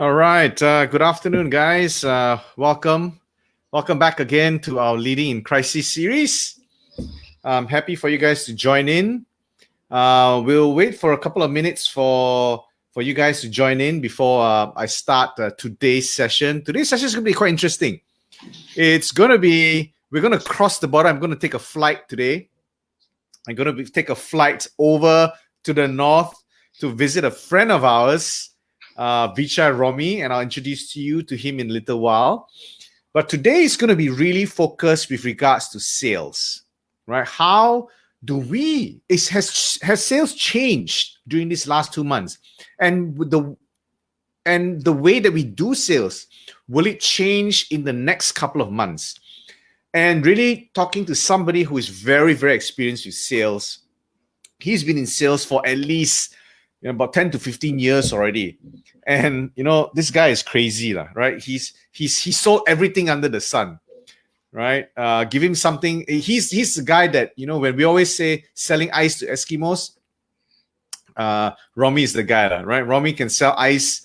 All right. Good afternoon, guys. Welcome back again to our Leading in Crisis series. I'm happy for you guys to join in. We'll wait for a couple of minutes for you guys to join in before I start today's session. Today's session is going to be quite interesting. We're going to cross the border. I'm going to take a flight today. I'm going to take a flight over to the north to visit a friend of ours, Vichai Rommie, and I'll introduce you to him in a little while. But today is going to be really focused with regards to sales, right? How do has sales changed during these last 2 months? And the way that we do sales, will it change in the next couple of months? And really talking to somebody who is very, very experienced with sales. He's been in sales for at least about 10 to 15 years already. And, this guy is crazy, right? He sold everything under the sun, right? Give him something. He's the guy that, when we always say selling ice to Eskimos, Rommie is the guy, right? Rommie can sell ice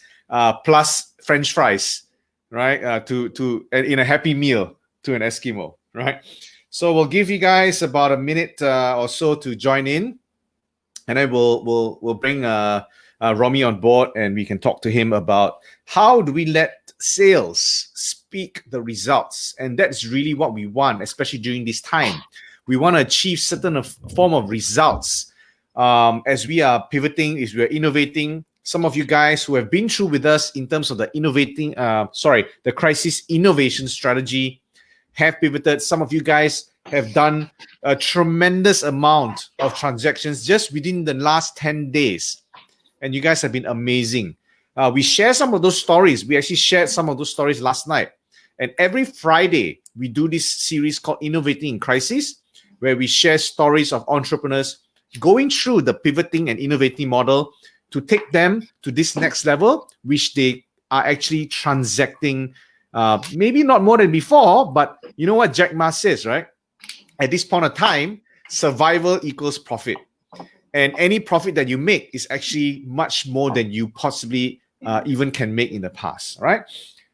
plus French fries, right? To in a happy meal to an Eskimo, right? So we'll give you guys about a minute or so to join in. And then we'll bring Rommie on board, and we can talk to him about how do we let sales speak the results. And that's really what we want, especially during this time. We want to achieve certain form of results as we are pivoting, as we are innovating. Some of you guys who have been through with us in terms of the the crisis innovation strategy have pivoted. Some of you guys have done a tremendous amount of transactions just within the last 10 days. And you guys have been amazing. We share some of those stories. We actually shared some of those stories last night. And every Friday, we do this series called Innovating in Crisis, where we share stories of entrepreneurs going through the pivoting and innovating model to take them to this next level, which they are actually transacting maybe not more than before, but you know what Jack Ma says, right? At this point of time, survival equals profit. And any profit that you make is actually much more than you possibly even can make in the past, right?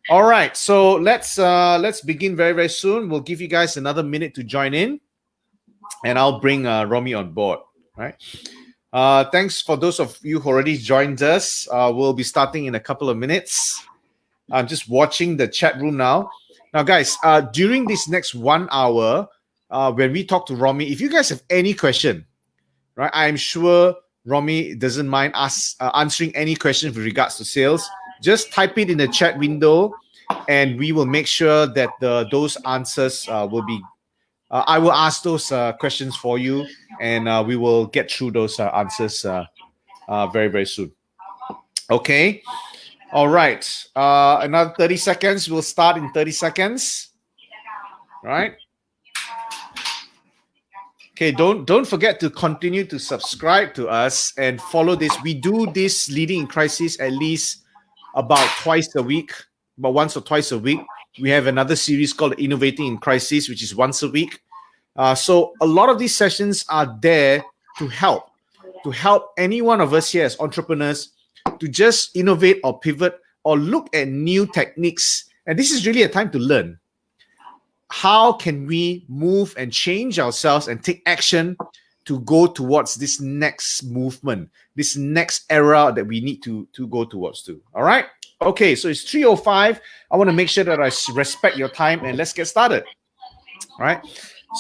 All right, so let's begin very, very soon. We'll give you guys another minute to join in, and I'll bring Rommie on board, right? Thanks for those of you who already joined us. We'll be starting in a couple of minutes. I'm just watching the chat room now. Now, guys, during this next 1 hour, when we talk to Rommie, if you guys have any question, right, I'm sure Rommie doesn't mind us answering any questions with regards to sales. Just type it in the chat window, and we will make sure that those answers will be. I will ask those questions for you, and we will get through those answers very, very soon. Okay. All right. Another 30 seconds. We'll start in 30 seconds. All right. Okay, don't forget to continue to subscribe to us and follow this. We do this Leading in Crisis at least about twice a week, about once or twice a week. We have another series called Innovating in Crisis, which is once a week. So a lot of these sessions are there to help any one of us here as entrepreneurs to just innovate or pivot or look at new techniques. And this is really a time to learn. How can we move and change ourselves and take action to go towards this next movement, this next era that we need to go towards to? All right. Okay. So it's 3:05. I want to make sure that I respect your time, and let's get started. All right.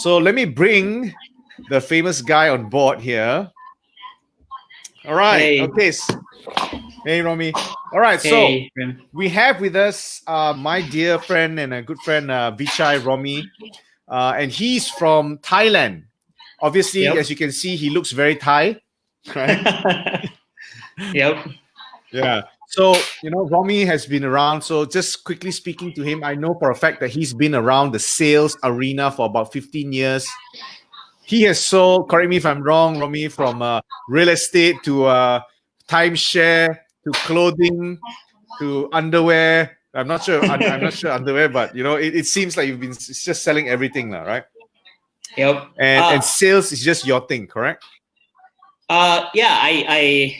So let me bring the famous guy on board here. All right. Hey. Okay. Hey, Rommie. All right. Hey. So we have with us my dear friend and a good friend, Vichai Rommie. And he's from Thailand. Obviously, as you can see, he looks very Thai. Right? Yep. Yeah. So, Rommie has been around. So just quickly speaking to him, I know for a fact that he's been around the sales arena for about 15 years. He has sold, correct me if I'm wrong, Rommie, from real estate to timeshare to clothing to underwear. I'm not sure underwear, but it seems like you've been just selling everything now, right? Yep. And sales is just your thing, correct? Yeah, I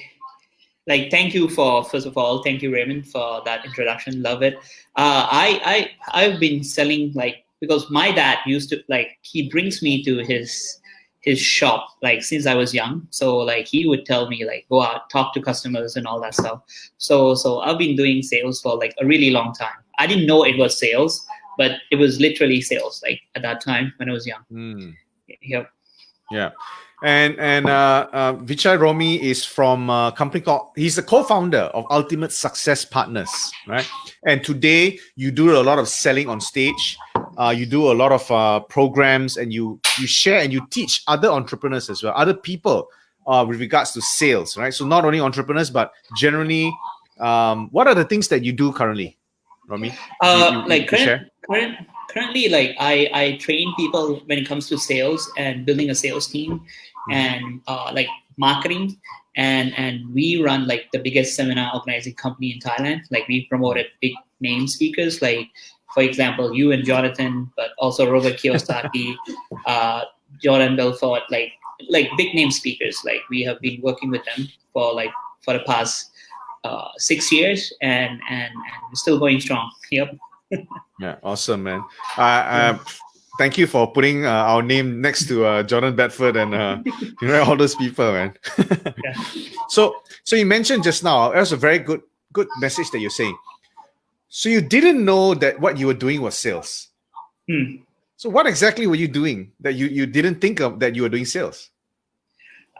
like, thank you first of all, thank you, Raymond, for that introduction. Love it. I've been selling, like, because my dad used to, like, he brings me to his shop, like, since I was young. So, like, he would tell me, like, go out, talk to customers and all that stuff. So I've been doing sales for like a really long time. I didn't know it was sales, but it was literally sales, like, at that time when I was young. Yep. Yeah. And Vichai Rommie is from a company called, he's the co-founder of Ultimate Success Partners, right? And today you do a lot of selling on stage. You do a lot of programs, and you share and you teach other entrepreneurs as well, other people with regards to sales, right? So not only entrepreneurs, but generally, what are the things that you do currently, Rommie? Like, currently, like, I train people when it comes to sales and building a sales team, and like marketing, and we run like the biggest seminar organizing company in Thailand. Like, we promoted big name speakers, like, for example, you and Jonathan, but also Robert Kiyosaki, Jordan Belfort, like big name speakers. Like, we have been working with them for the past 6 years, and we're still going strong. Yep. Yeah, awesome, man. Thank you for putting our name next to Jordan Bedford and all those people, man. Yeah. So you mentioned just now, that was a very good message that you're saying. So you didn't know that what you were doing was sales. So what exactly were you doing that you didn't think of that you were doing sales?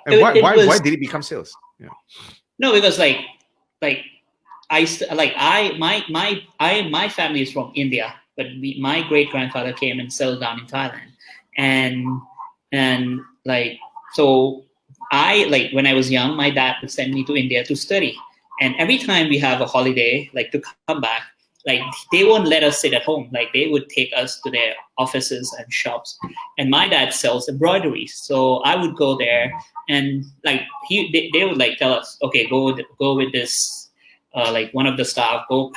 And why did it become sales? Yeah. No, because my family is from India, but my great grandfather came and settled down in Thailand, and like, so I, like, when I was young, my dad would send me to India to study, and every time we have a holiday, like, to come back, like, they won't let us sit at home. Like, they would take us to their offices and shops, and my dad sells embroidery, so I would go there, and like, they would, like, tell us, okay, go with this, like, one of the staff, go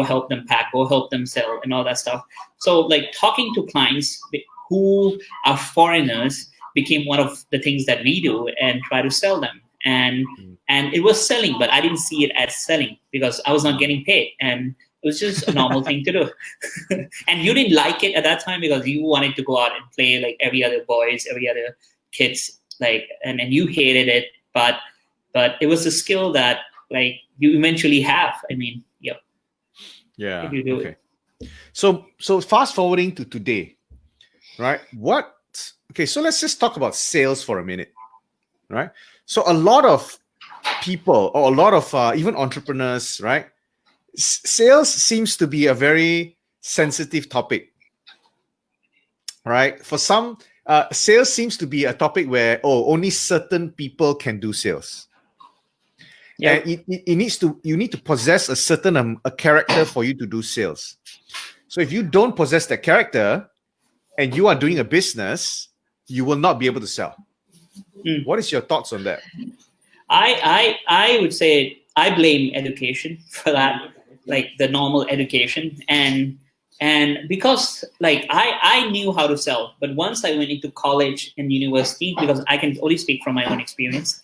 help them pack, go help them sell, and all that stuff. So, like, talking to clients who are foreigners became one of the things that we do, and try to sell them. And it was selling, but I didn't see it as selling because I was not getting paid, and it was just a normal thing to do. And you didn't like it at that time because you wanted to go out and play like every other boys, every other kids, like, and you hated it, but it was a skill that, like, you eventually have. I mean, yep. Yeah. You do okay. So fast forwarding to today, right? Okay, so let's just talk about sales for a minute, right? So a lot of people, or a lot of even entrepreneurs, right? Sales seems to be a very sensitive topic, right? For some, sales seems to be a topic where only certain people can do sales. Yep. And you need to possess a certain a character for you to do sales. So if you don't possess that character and you are doing a business, you will not be able to sell. What is your thoughts on that? I would say I blame education for that, like the normal education, and because, like, I knew how to sell, but once I went into college and university, because I can only speak from my own experience,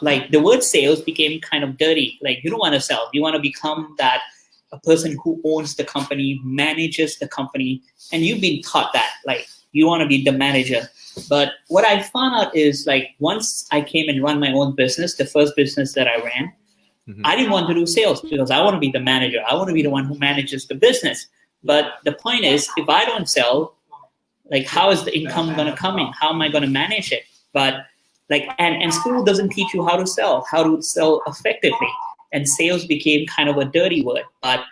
like, the word sales became kind of dirty. Like, you don't want to sell, you want to become that a person who owns the company, manages the company, and you've been taught that, like, you want to be the manager. But what I found out is, like, once I came and run my own business, the first business that I ran, I didn't want to do sales because I want to be the manager. I want to be the one who manages the business. But the point is, if I don't sell, like, how is the income going to come in? How am I going to manage it? But, like, and school doesn't teach you how to sell effectively. And sales became kind of a dirty word. But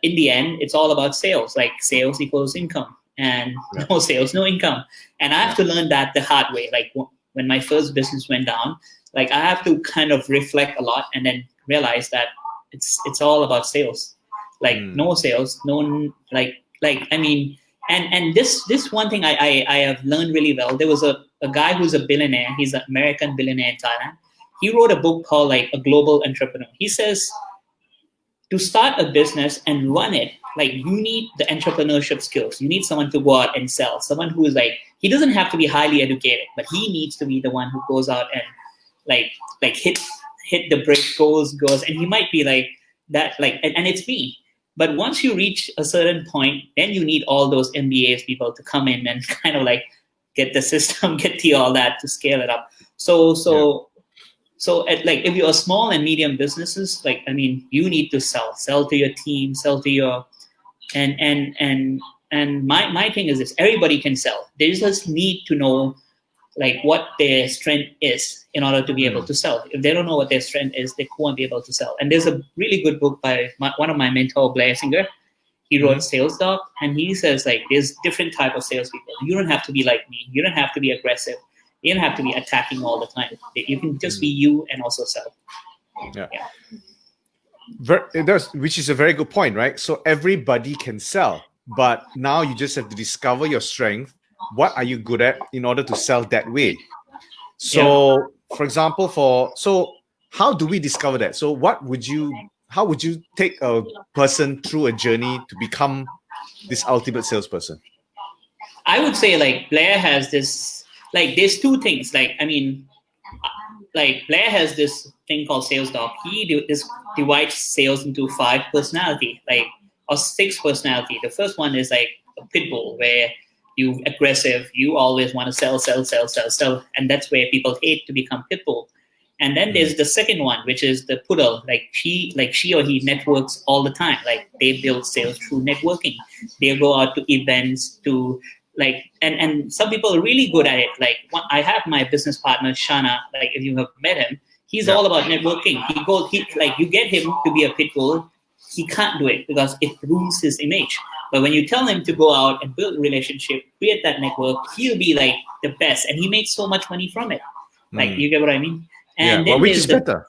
in the end, it's all about sales. Like, sales equals income, and no sales, no income. And I have to learn that the hard way. Like, when my first business went down, like, I have to kind of reflect a lot and then realize that it's all about sales. Like, no sales, no, like, I mean, and this one thing I have learned really well. There was a guy who's a billionaire. He's an American billionaire in Thailand. He wrote a book called, like, A Global Entrepreneur. He says, to start a business and run it, like, you need the entrepreneurship skills. You need someone to go out and sell. Someone who is, like, he doesn't have to be highly educated, but he needs to be the one who goes out and, like hit the brick, goes, and he might be like that, like, and it's me. But once you reach a certain point, then you need all those MBAs people to come in and kind of like get the system, get the all that to scale it up. So at, like, if you're small and medium businesses, like, I mean, you need to sell to your team, sell to your, and my thing is this: everybody can sell. They just need to know like what their strength is in order to be able to sell. If they don't know what their strength is, they won't be able to sell. And there's a really good book by one of my mentor, Blair Singer. He wrote Sales Doc, and he says like there's different type of salespeople. You don't have to be like me. You don't have to be aggressive. You don't have to be attacking all the time. You can just be you and also sell. Yeah. Which is a very good point, right? So everybody can sell, but now you just have to discover your strength. What are you good at in order to sell that way? So, for example, so how do we discover that? So how would you take a person through a journey to become this ultimate salesperson? I would say like Blair has this, like there's two things. Like, I mean, like Blair has this thing called Sales Doc. He divides sales into 5 personality, like, or 6 personality. The first one is like a pit bull, where you aggressive, you always want to sell, and that's where people hate to become pit bull. And then there's the second one, which is the poodle. Like she or he networks all the time. Like they build sales through networking. They go out to events to like, and some people are really good at it. Like I have my business partner Shana. Like if you have met him, he's all about networking. You get him to be a pit bull, he can't do it because it ruins his image. But when you tell him to go out and build a relationship, create that network, he'll be like the best, and he makes so much money from it. Like you get what I mean? And then which is better?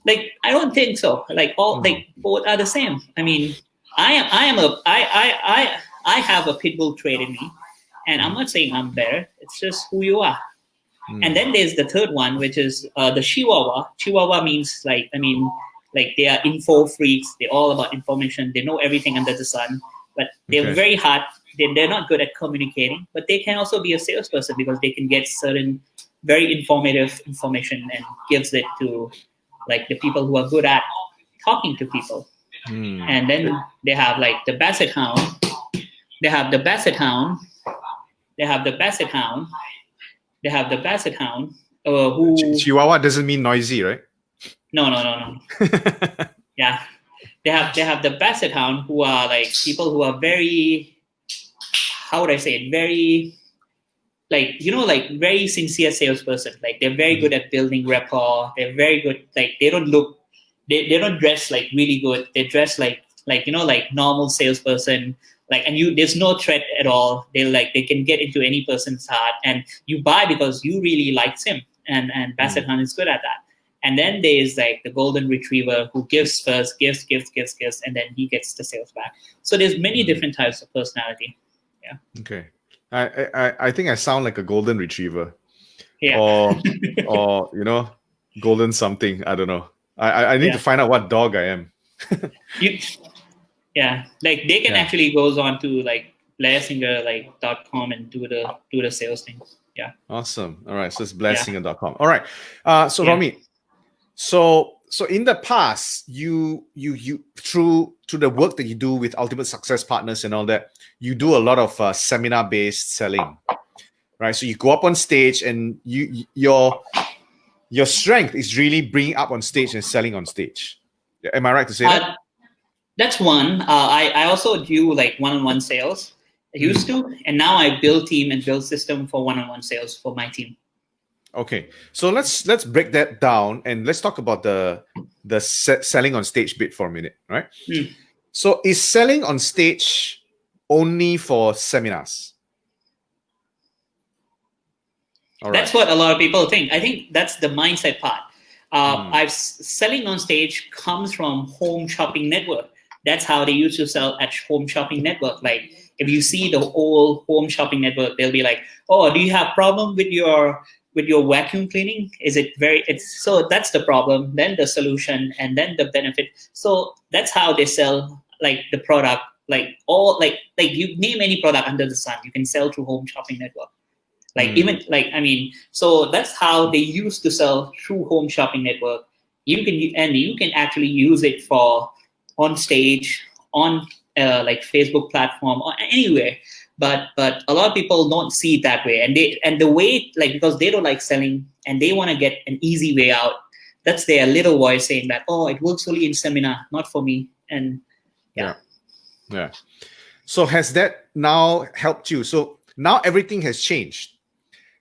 Like I don't think so. Like like both are the same. I mean, I have a pit bull trait in me, and I'm not saying I'm better. It's just who you are. And then there's the third one, which is the Chihuahua. Chihuahua means like, I mean, like they are info freaks. They're all about information. They know everything under the sun, but they're very hard. They're not good at communicating, but they can also be a salesperson because they can get certain very informative information and gives it to like the people who are good at talking to people. And then they have like the Basset Hound. They have the Basset Hound. They have the Basset Hound. They have the Basset Hound. Who Chihuahua doesn't mean noisy, right? No. Yeah, they have the Basset Hound, who are like people who are very, how would I say it, very, like, you know, like very sincere salesperson. Like they're very good at building rapport. They're very good. Like they don't dress like really good. They dress like you know, like normal salesperson. Like, and there's no threat at all. They can get into any person's heart, and you buy because you really likes him. And Basset Hound is good at that. And then there's like the golden retriever who gives first, gives, and then he gets the sales back. So there's many different types of personality. Yeah. Okay. I think I sound like a golden retriever. Yeah. Or you know, golden something. I don't know. I need to find out what dog I am. Yeah. Like they can actually goes on to like blairsinger like .com and do the sales thing. Yeah. Awesome. All right. So it's blairsinger.com. All right. So Rommie, so in the past, you through the work that you do with Ultimate Success Partners and all that, you do a lot of seminar-based selling, right? So you go up on stage, and your strength is really bringing up on stage and selling on stage. Am I right to say that? That's one. I also do like one-on-one sales. I used to, and now I build team and build system for one-on-one sales for my team. Okay, so let's break that down, and let's talk about the selling on stage bit for a minute, right? So is selling on stage only for seminars? All that's right. What a lot of people think. I think that's the mindset part. Selling on stage comes from Home Shopping Network. That's how they used to sell at Home Shopping Network. Like if you see the whole Home Shopping Network, they'll be like, "Oh, do you have problem with your vacuum cleaning? So that's the problem, then the solution, and then the benefit." So that's how they sell like the product, like all like you name any product under the sun, you can sell through Home Shopping Network. Like even like, I mean, so that's how they used to sell through Home Shopping Network. You can actually use it for on stage, on like Facebook platform or anywhere. But a lot of people don't see it that way, and the way, like, because they don't like selling and they want to get an easy way out. That's their little voice saying that, oh, it works only in seminar, not for me. And yeah. So has that now helped you? So now everything has changed,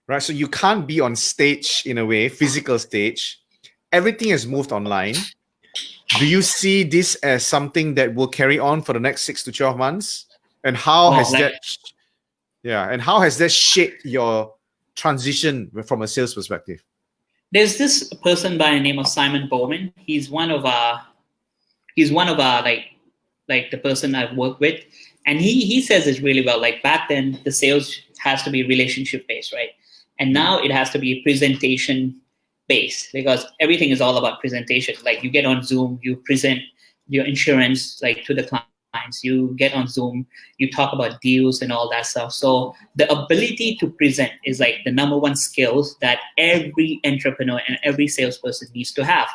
right? So you can't be on stage in a way, physical stage. Everything has moved online. Do you see this as something that will carry on for the next 6 to 12 months? And how has that shaped your transition from a sales perspective? There's this person by the name of Simon Bowman. He's one of our like the person I've worked with. And he says it really well. Like back then, the sales has to be relationship based, right? And now it has to be presentation based, because everything is all about presentation. Like you get on Zoom, you present your insurance like to the clients. You get on Zoom, you talk about deals and all that stuff. So the ability to present is like the number one skills that every entrepreneur and every salesperson needs to have.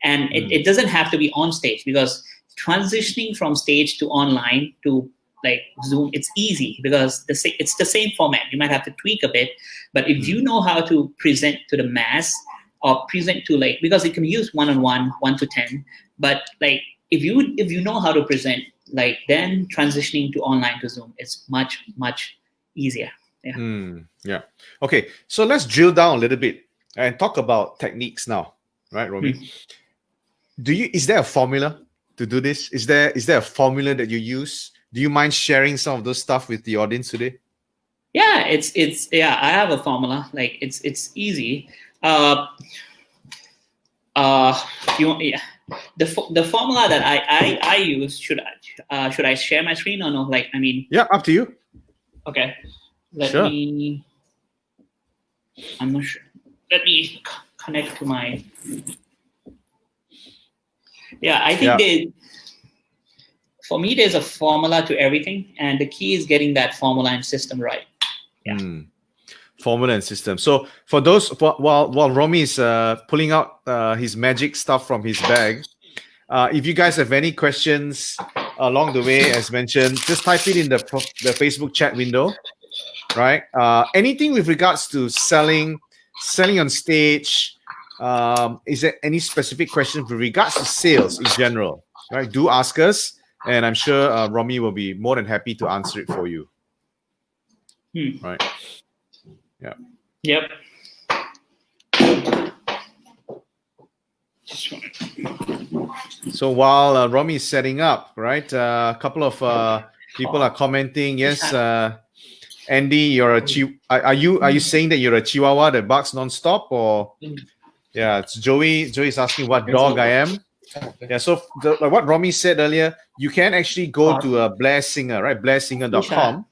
And it doesn't have to be on stage, because transitioning from stage to online to like Zoom, it's easy because it's the same format. You might have to tweak a bit, but if you know how to present to the mass or present to like, because it can be used one-on-one, 1 to 10, but like if you know how to present, like then transitioning to online to Zoom is much, much easier. Yeah. Okay. So let's drill down a little bit and talk about techniques now, right, Rommie? Is there a formula to do this? Is there a formula that you use? Do you mind sharing some of those stuff with the audience today? Yeah, I have a formula. Like it's easy. The formula that I use, should I share my screen or no? Like, I mean, yeah, up to you. Okay, I'm not sure. Let me connect to my. Yeah, I think for me, there's a formula to everything, and the key is getting that formula and system right. Yeah. Formula and system. So for those, while Rommie is pulling out his magic stuff from his bag, if you guys have any questions along the way, as mentioned, just type it in the Facebook chat window, right? Anything with regards to selling on stage. Is there any specific question with regards to sales in general? Right? Do ask us, and I'm sure Rommie will be more than happy to answer it for you. Right? Yeah. Yep. So while Rommie is setting up, right? A couple of people are commenting. Yes, Andy, you're a are you saying that you're a Chihuahua that barks nonstop, or? Yeah, it's Joey. Joey's asking what dog I am. Yeah, so like what Rommie said earlier, you can actually go to Blair Singer, right? BlairSinger.com,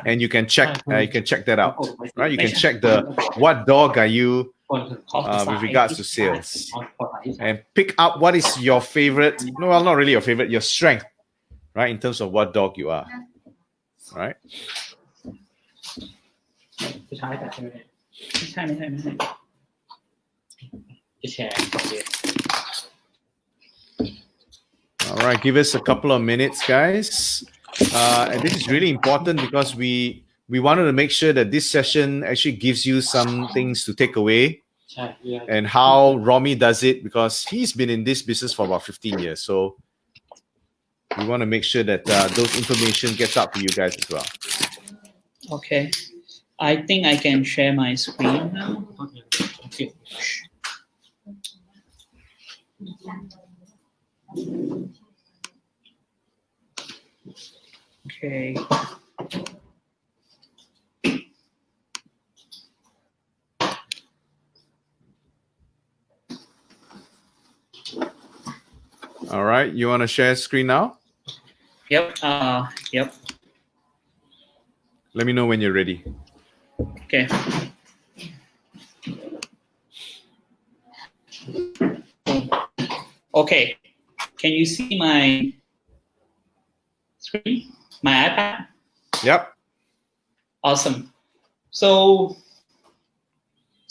and you can check that out, right? You can check the what dog are you with regards to sales, and pick up what is your favorite. No, well, not really your favorite, your strength, right? In terms of what dog you are, right? All right, give us a couple of minutes, guys. And this is really important because we wanted to make sure that this session actually gives you some things to take away, and how Rommie does it, because he's been in this business for about 15 years. So we want to make sure that those information gets out to you guys as well. Okay. I think I can share my screen now. Okay. Okay. All right. You want to share screen now? Yep. Yep. Let me know when you're ready. Okay. Okay. Can you see my screen? My iPad? Yep. Awesome. So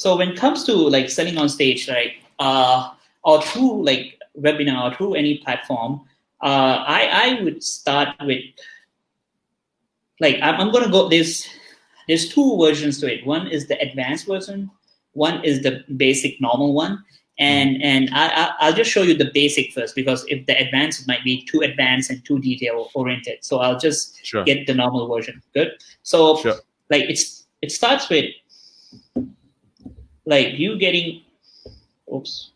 when it comes to like selling on stage, right, or through like webinar or through any platform, I would start with like I'm gonna go. There's two versions to it. One is the advanced version. One is the basic normal one. And I'll just show you the basic first, because if the advanced might be too advanced and too detail oriented. So I'll just get the normal version. Good. So like it starts with like you getting, oops.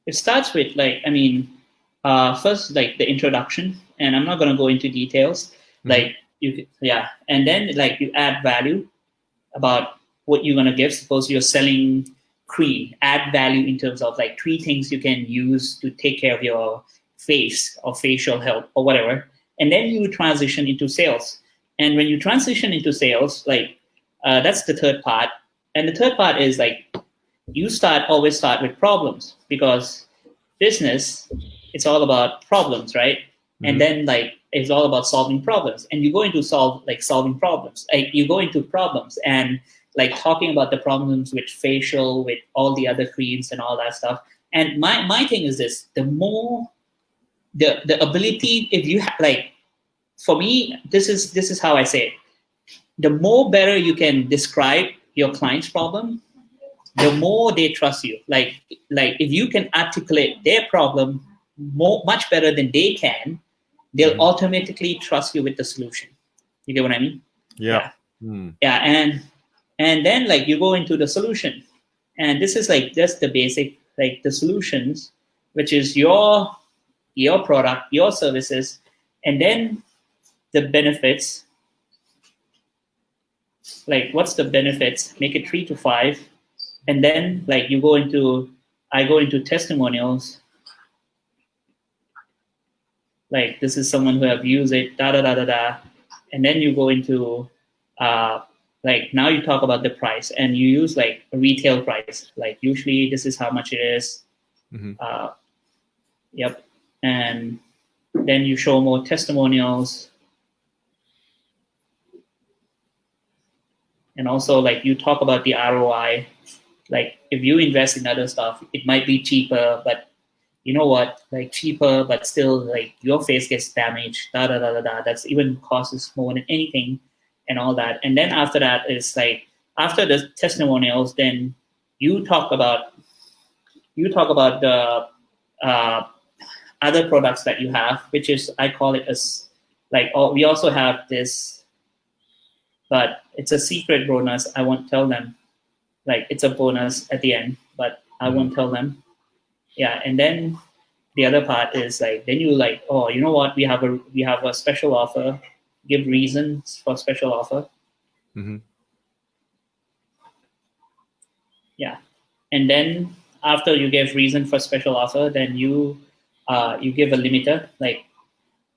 It starts with like, I mean, first like the introduction, and I'm not going to go into details. Like and then like you add value about what you're going to give. Suppose you're selling cream, add value in terms of like 3 things you can use to take care of your face or facial health or whatever. And then you transition into sales. And when you transition into sales, like that's the third part. And the third part is like you always start with problems, because business, it's all about problems, right? And then like it's all about solving problems, and you go into solving problems. Like you go into problems and like talking about the problems with facial, with all the other creams and all that stuff. And my thing is this: the more the ability, if you like, for me, this is how I say it. The more better you can describe your client's problem, the more they trust you. Like if you can articulate their problem much better than they can, they'll automatically trust you with the solution. You get what I mean? Yeah. And then like you go into the solution, and this is like just the basic, like the solutions, which is your product, your services, and then the benefits. Like what's the benefits? Make it 3 to 5. And then like I go into testimonials. Like this is someone who have used it, and then you go into like now you talk about the price, and you use like a retail price. Like usually this is how much it is. And then you show more testimonials, and also like you talk about the ROI. Like if you invest in other stuff, it might be cheaper, but you know what, like cheaper, but still like your face gets damaged, that's even costs more than anything and all that. And then after that is like, after the testimonials, then you talk about the other products that you have, which is, I call it as like, we also have this, but it's a secret bonus. I won't tell them. Like it's a bonus at the end, but I won't tell them. Yeah, and then the other part is like, then you like, oh, you know what? We have a special offer. Give reasons for special offer. Yeah, and then after you give reason for special offer, then you give a limiter. Like,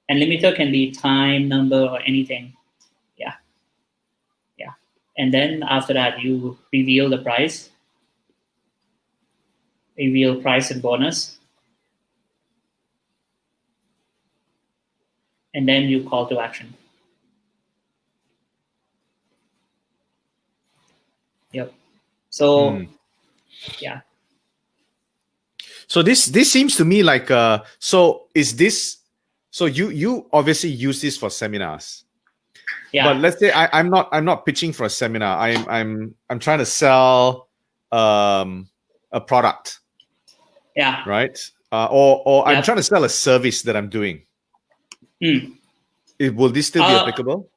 and limiter can be time, number, or anything. And then after that, you reveal the price, and bonus. And then you call to action. Yep. So, yeah. So this seems to me like so you obviously use this for seminars. Yeah. But let's say I'm not pitching for a seminar. I'm trying to sell a product. Yeah. Right. Or I'm trying to sell a service that I'm doing. Will this still be applicable?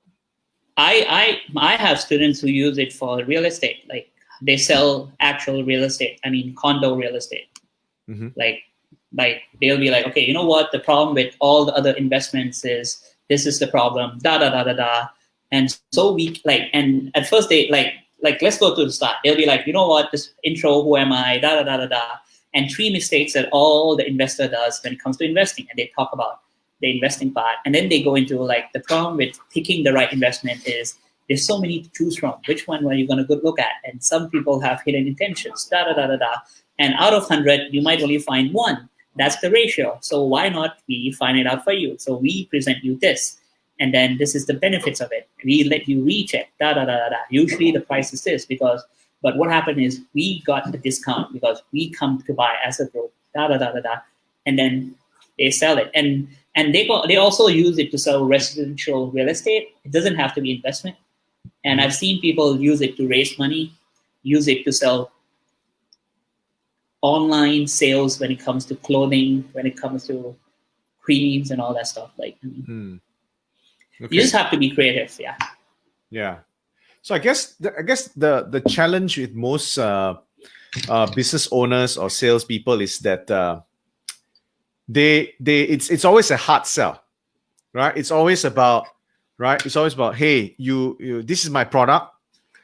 I have students who use it for real estate. Like they sell actual real estate. I mean, condo real estate. Like they'll be like, okay, you know what? The problem with all the other investments is this is the problem. And so we like, and at first they like let's go to the start. They'll be like, you know what? This intro, who am I? And 3 mistakes that all the investor does when it comes to investing, and they talk about the investing part, and then they go into like the problem with picking the right investment is there's so many to choose from. Which one are you going to go look at? And some people have hidden intentions, da da da da da. And out of 100, you might only find one. That's the ratio. So why not we find it out for you? So we present you this, and then this is the benefits of it. We let you recheck, da da da da da. Usually the price is this but what happened is we got the discount because we come to buy as a group, da da da da da, and then they sell it. And they also use it to sell residential real estate. It doesn't have to be investment. And I've seen people use it to raise money, use it to sell online sales when it comes to clothing, when it comes to creams and all that stuff. Like, Okay. You just have to be creative. Yeah. Yeah. So I guess the challenge with most business owners or salespeople is that it's always a hard sell, right? It's always about hey, you this is my product,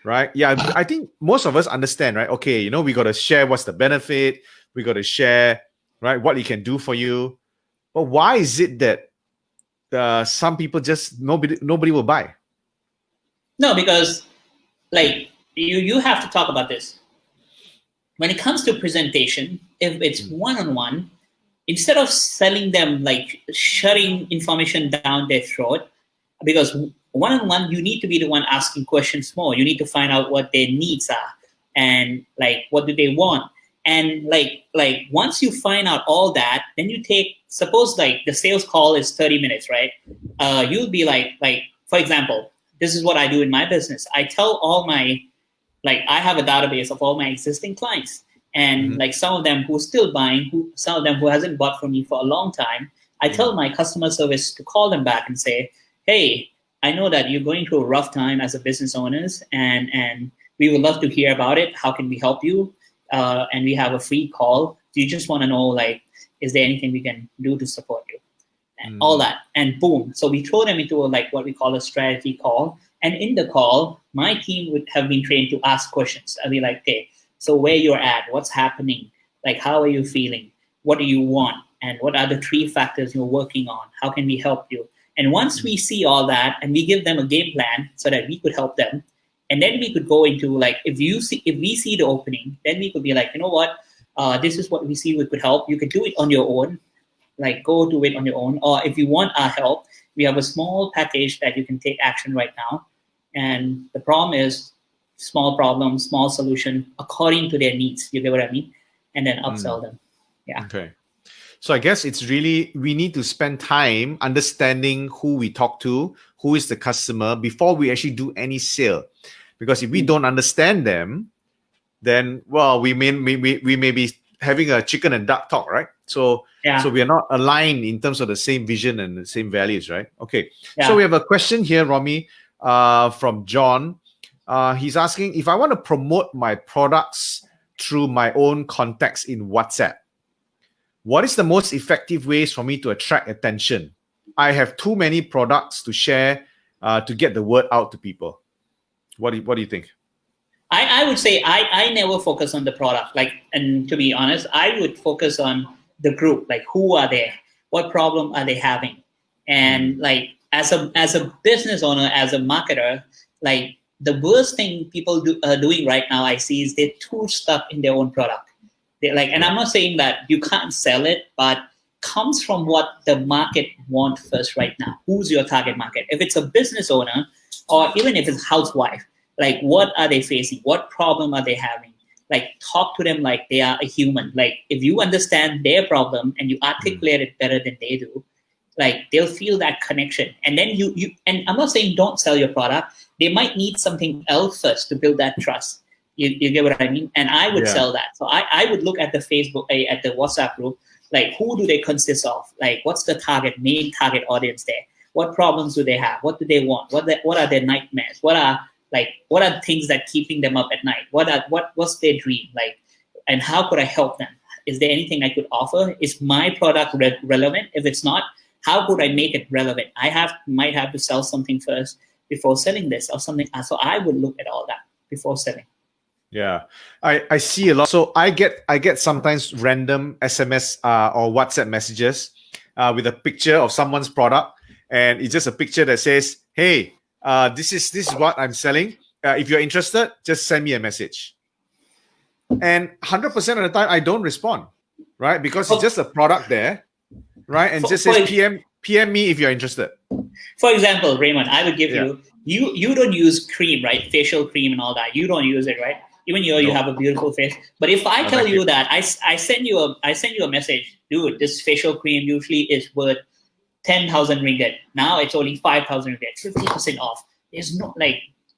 right? Yeah, I think most of us understand, right? Okay, we got to share what's the benefit, we got to share, right, what it can do for you. But why is it that some people just nobody will buy? No, because like you have to talk about this. When it comes to presentation, if it's one-on-one, instead of selling them, like shutting information down their throat, because one-on-one, you need to be the one asking questions more. You need to find out what their needs are and like what do they want. And like once you find out all that, then you take, suppose like the sales call is 30 minutes, right? You'll be like for example, this is what I do in my business. I tell all my, like I have a database of all my existing clients, and like some of them who are still buying, some of them who hasn't bought from me for a long time. I tell my customer service to call them back and say, hey, I know that you're going through a rough time as a business owners, and we would love to hear about it. How can we help you? And we have a free call. Do you just want to know, like, is there anything we can do to support you? And all that, and boom. So we throw them into like what we call a strategy call. And in the call, my team would have been trained to ask questions. I'll be like, okay, so where you're at, what's happening? Like, how are you feeling? What do you want? And what are the 3 factors you're working on? How can we help you? And once we see all that and we give them a game plan so that we could help them, and then we could go into like, if we see the opening, then we could be like, you know what, this is what we see we could help. You could do it on your own, like go do it on your own. Or if you want our help, we have a small package that you can take action right now. And the problem is small problem, small solution according to their needs. You get what I mean? And then upsell them. Yeah. Okay. So I guess it's really, we need to spend time understanding who we talk to, who is the customer before we actually do any sale. Because if we don't understand them, then, well, we may be having a chicken and duck talk, right? So we are not aligned in terms of the same vision and the same values, right? Okay. Yeah. So we have a question here, Rommie, from John. He's asking, if I want to promote my products through my own contacts in WhatsApp, what is the most effective ways for me to attract attention? I have too many products to share to get the word out to people. What do you think? I would say I never focus on the product. Like, and to be honest, I would focus on the group. Like, who are they? What problem are they having? And like, as a business owner, as a marketer, like the worst thing people are doing right now, I see, is they're too stuck in their own product. They're like, and I'm not saying that you can't sell it, but comes from what the market wants first right now. Who's your target market? If it's a business owner, or even if it's housewife, like what are they facing? What problem are they having? Like talk to them like they are a human. Like if you understand their problem and you articulate it better than they do, like they'll feel that connection. And then you and I'm not saying don't sell your product. They might need something else first to build that trust. You get what I mean? And I would sell that. So I would look at the Facebook, at the WhatsApp group, like who do they consist of? Like what's the main target audience there? What problems do they have? What do they want? What are their nightmares? What are things that keeping them up at night? What's their dream? Like, and how could I help them? Is there anything I could offer? Is my product relevant? If it's not, how could I make it relevant? Might have to sell something first before selling this or something. So I would look at all that before selling. Yeah, I see a lot. So I get sometimes random SMS or WhatsApp messages with a picture of someone's product, and it's just a picture that says, "Hey, this is what I'm selling. If you're interested, just send me a message." And 100% of the time, I don't respond, right? Because it's just a product there, right? And just says PM me if you're interested. For example, Raymond, I would give you don't use cream, right? Facial cream and all that. You don't use it, right? Even though you have a beautiful face. But if I tell you that I send you a message, dude, this facial cream usually is worth 10,000 ringgit. Now it's only 5,000 ringgit, 50% off. There's no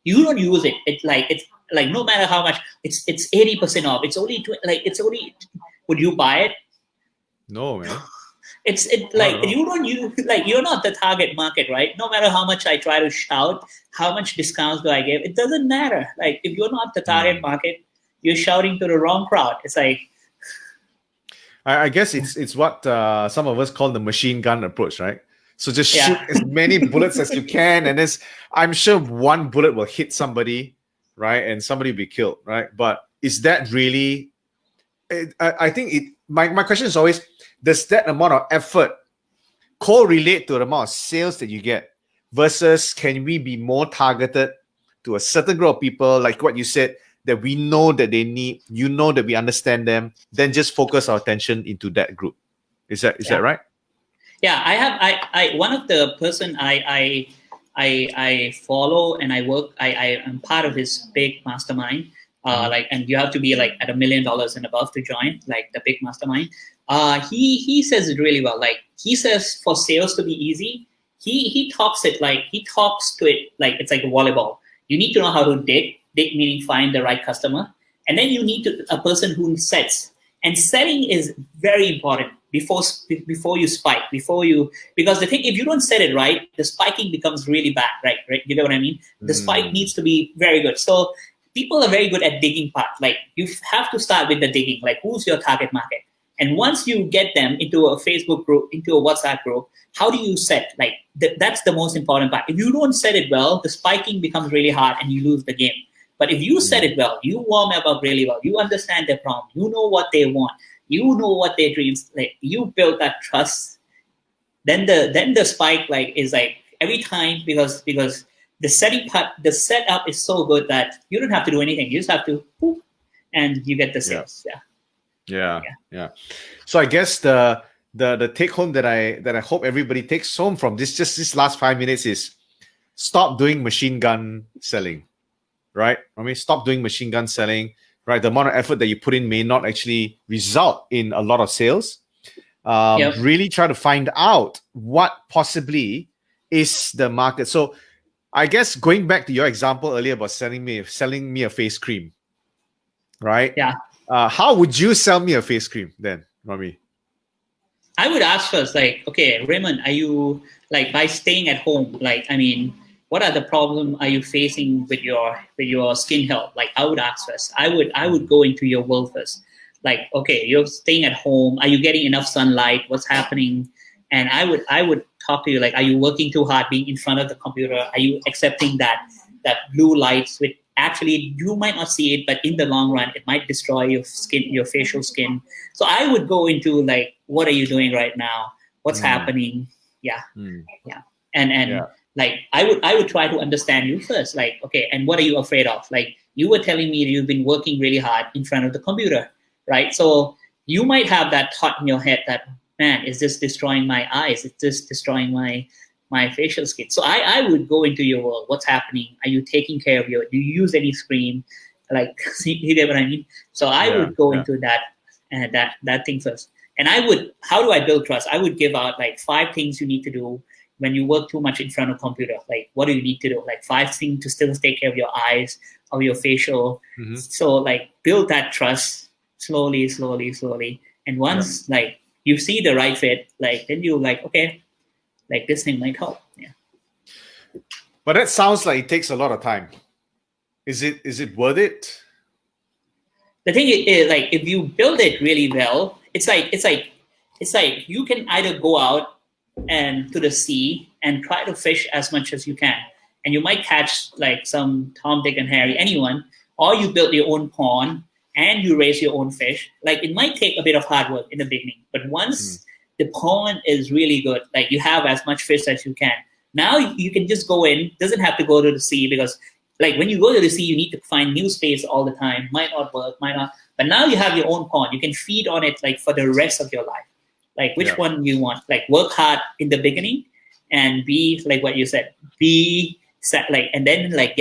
you don't use it. It's like no matter how much, it's 80% off. It's only would you buy it? No, man. You don't use you're not the target market, right? No matter how much I try to shout, how much discounts do I give, it doesn't matter. Like if you're not the target market, you're shouting to the wrong crowd. It's like I guess it's what some of us call the machine gun approach, right? So just shoot as many bullets as you can, and I'm sure one bullet will hit somebody, right, and somebody will be killed, right? But is that really? I think my question is always, does that amount of effort correlate to the amount of sales that you get, versus can we be more targeted to a certain group of people, like what you said, that we know that they need, that we understand them, then just focus our attention into that group? Is that right? Yeah, I one of the person I follow and I work, I am part of his big mastermind. And you have to be like at $1 million and above to join, like the big mastermind. He says it really well. Like he says, for sales to be easy, he talks to it like it's like a volleyball. You need to know how to dig meaning find the right customer, and then you need a person who sets. And setting is very important before you spike, because the thing, if you don't set it right, the spiking becomes really bad, right? You know what I mean? The spike needs to be very good. So people are very good at digging part. Like you have to start with the digging, like who's your target market? And once you get them into a Facebook group, into a WhatsApp group, how do you set? Like that's the most important part. If you don't set it well, the spiking becomes really hard and you lose the game. But if you set it well, you warm up really well, you understand their problem, you know what they want, you know what their dreams, like you build that trust, then the spike is like every time, because the setup is so good that you don't have to do anything. You just have to boop, and you get the sales. Yeah. So I guess the take home that I hope everybody takes home from this last 5 minutes is, stop doing machine gun selling, right? I mean, stop doing machine gun selling, right? The amount of effort that you put in may not actually result in a lot of sales. Really try to find out what possibly is the market. So I guess going back to your example earlier about selling me a face cream, right? Yeah. How would you sell me a face cream then, Rommie? I would ask first, like, okay, Raymond, are you, like, by staying at home, like, I mean, what are the problems are you facing with your skin health? Like, I would ask first. I would go into your world first. Like, okay, you're staying at home. Are you getting enough sunlight? What's happening? And I would talk to you, like, are you working too hard being in front of the computer? Are you accepting that blue lights, with actually you might not see it, but in the long run, it might destroy your skin, your facial skin. So I would go into, like, what are you doing right now? What's happening? And like, I would try to understand you first. Like, okay, and what are you afraid of? Like, you were telling me you've been working really hard in front of the computer, right? So you might have that thought in your head that, man, is this destroying my eyes? Is this destroying my facial skin? So I would go into your world. What's happening? Are you taking care of do you use any cream? Like, you get what I mean? So I would go into that thing first. And how do I build trust? I would give out, like, 5 things you need to do when you work too much in front of computer. Like, what do you need to do? Like, 5 things to still take care of your eyes, of your facial. So, like, build that trust slowly. And once, like, you see the right fit, like, then you, like, okay, like, this thing might help. Yeah. But that sounds like it takes a lot of time. Is it worth it? The thing is, like, if you build it really well, it's like you can either go out and to the sea and try to fish as much as you can, and you might catch, like, some Tom, Dick, and Harry, anyone, or you build your own pond and you raise your own fish. Like, it might take a bit of hard work in the beginning, but once the pond is really good. Like you have as much fish as you can. Now you can just go in. Doesn't have to go to the sea because like when you go to the sea, you need to find new space all the time. Might not work, might not. But now you have your own pond. You can feed on it like for the rest of your life. Like which one you want. Like work hard in the beginning and be like what you said. Be like and then like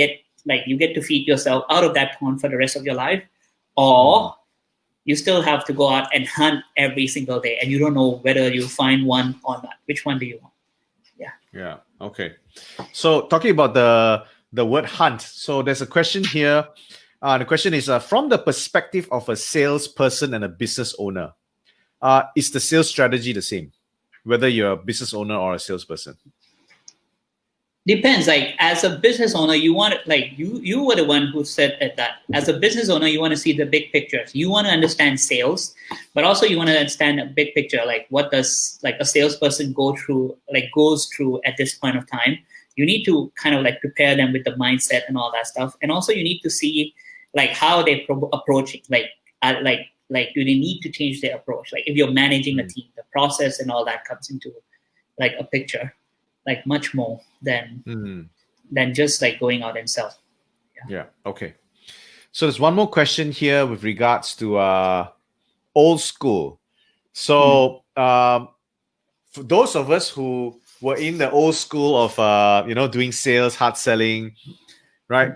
you get to feed yourself out of that pond for the rest of your life, or you still have to go out and hunt every single day, and you don't know whether you find one or not. Which one do you want? Yeah. Okay. So talking about the word hunt. So there's a question here. The question is from the perspective of a salesperson and a business owner, is the sales strategy the same, whether you're a business owner or a salesperson? Depends. Like as a business owner, you want like you were the one who said that. As a business owner, you want to see the big picture. You want to understand sales, but also you want to understand a big picture. Like what does like a salesperson goes through at this point of time. You need to kind of like prepare them with the mindset and all that stuff, and also you need to see like how they approach it. Like do they need to change their approach? Like if you're managing a team, the process and all that comes into like a picture. Like much more than just like going out and sell. Yeah. Okay. So there's one more question here with regards to old school. So for those of us who were in the old school of doing sales, hard selling, right?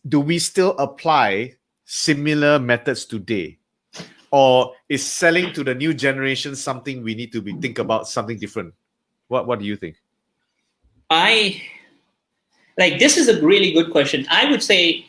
Do we still apply similar methods today, or is selling to the new generation something we need to think about something different? What do you think? This is a really good question. I would say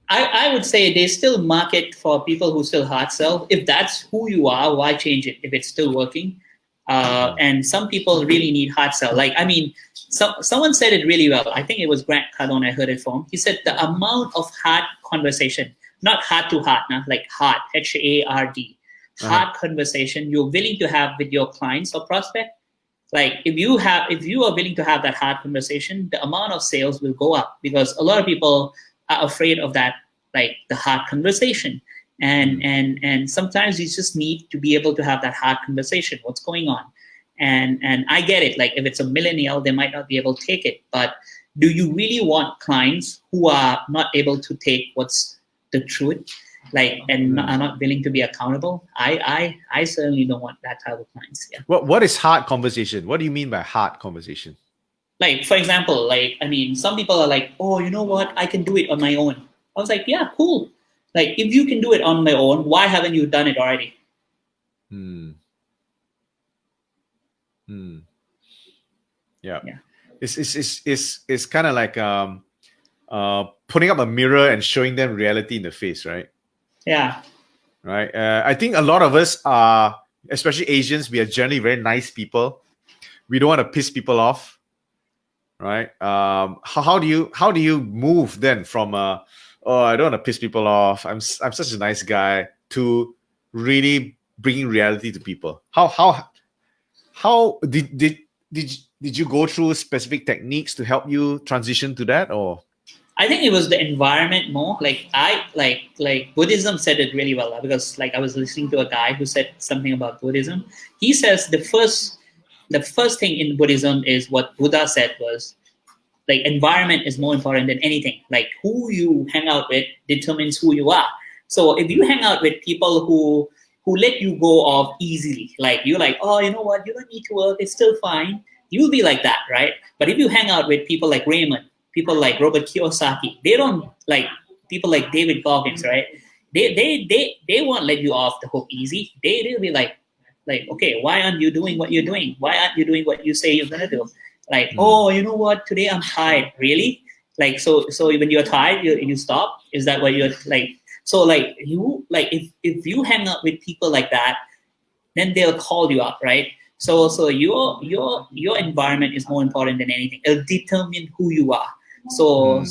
they still market for people who still hard sell. If that's who you are, why change it if it's still working? And some people really need hard sell. Like, I mean, someone said it really well. I think it was Grant Cardone. I heard it from. He said the amount of hard conversation, not heart to heart, like hard, HARD, hard conversation you're willing to have with your clients or prospect. Like if you are willing to have that hard conversation, the amount of sales will go up because a lot of people are afraid of that, like the hard conversation. And sometimes you just need to be able to have that hard conversation. What's going on? And I get it. Like if it's a millennial, they might not be able to take it. But do you really want clients who are not able to take what's the truth? Like and are not willing to be accountable. I certainly don't want that type of clients. Yeah. What is hard conversation? What do you mean by hard conversation? Like for example, like I mean, some people are like, oh, you know what? I can do it on my own. I was like, yeah, cool. Like if you can do it on my own, why haven't you done it already? Yeah. It's kind of like putting up a mirror and showing them reality in the face, right? Yeah. Right. I think a lot of us are, especially Asians, we are generally very nice people. We don't want to piss people off, right? How do you move then from I don't want to piss people off, I'm such a nice guy, to really bringing reality to people? How did you go through specific techniques to help you transition to that, or? I think it was the environment more. Like Buddhism said it really well because like I was listening to a guy who said something about Buddhism. He says the first thing in Buddhism is what Buddha said was like environment is more important than anything. Like who you hang out with determines who you are. So if you hang out with people who let you go off easily, like you're like, oh, you know what, you don't need to work, it's still fine. You'll be like that, right? But if you hang out with people like Raymond, people like Robert Kiyosaki, they don't like people like David Goggins, right? They won't let you off the hook easy. They'll be like, okay, why aren't you doing what you're doing? Why aren't you doing what you say you're gonna do? Like, oh, you know what? Today I'm tired. Really? Like, so when you're tired, you stop. Is that what you're like? So like you like if you hang out with people like that, then they'll call you up, right? So your environment is more important than anything. It'll determine who you are. So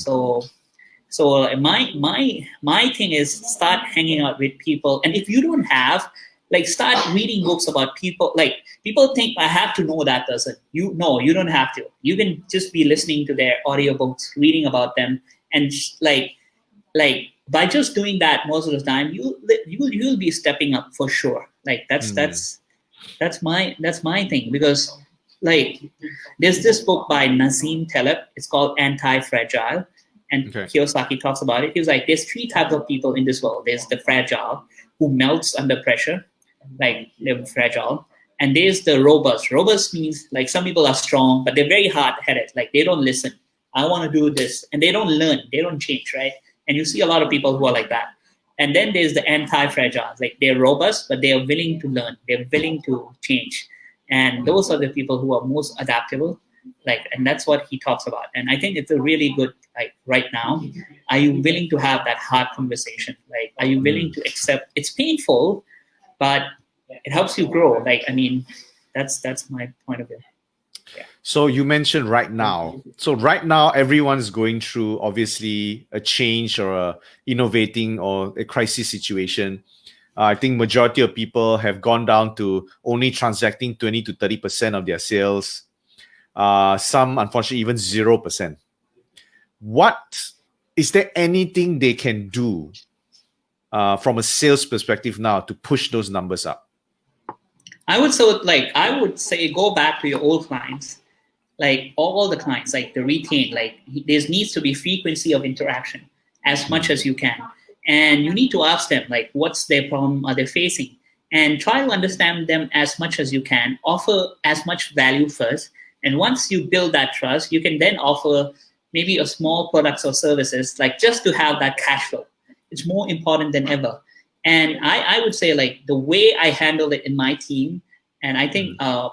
my thing is start hanging out with people, and if you don't have, like, start reading books about people. Like people think I have to know that person. You don't have to. You can just be listening to their audiobooks, reading about them, and like by just doing that most of the time, you'll be stepping up for sure. Like that's That's my thing, because like there's this book by Nassim Taleb. It's called Anti-Fragile, and Okay. Kiyosaki talks about it. He was like, there's three types of people in this world. There's the fragile, who melts under pressure, like they're fragile, and there's the robust. Robust means like some people are strong, but they're very hard-headed. Like they don't listen. I want to do this, and they don't learn. They don't change, right? And you see a lot of people who are like that. And then there's the anti-fragile. Like they're robust, but they are willing to learn. They're willing to change. And those are the people who are most adaptable. Like, and that's what he talks about. And I think it's a really good, like right now, are you willing to have that hard conversation? Like, are you willing to accept? It's painful, but it helps you grow. Like, I mean, that's my point of view. So you mentioned right now. So right now, everyone's going through obviously a change or a innovating or a crisis situation. I think majority of people have gone down to only transacting 20 to 30% of their sales. Some, unfortunately, even 0%. Is there anything they can do from a sales perspective now to push those numbers up? I would say go back to your old clients, like all the clients, like the retain, like there needs to be frequency of interaction as much as you can. And you need to ask them, like, what's their problem are they facing? And try to understand them as much as you can, offer as much value first. And once you build that trust, you can then offer maybe a small products or services, like just to have that cash flow. It's more important than ever. And I would say like the way I handle it in my team, and I think I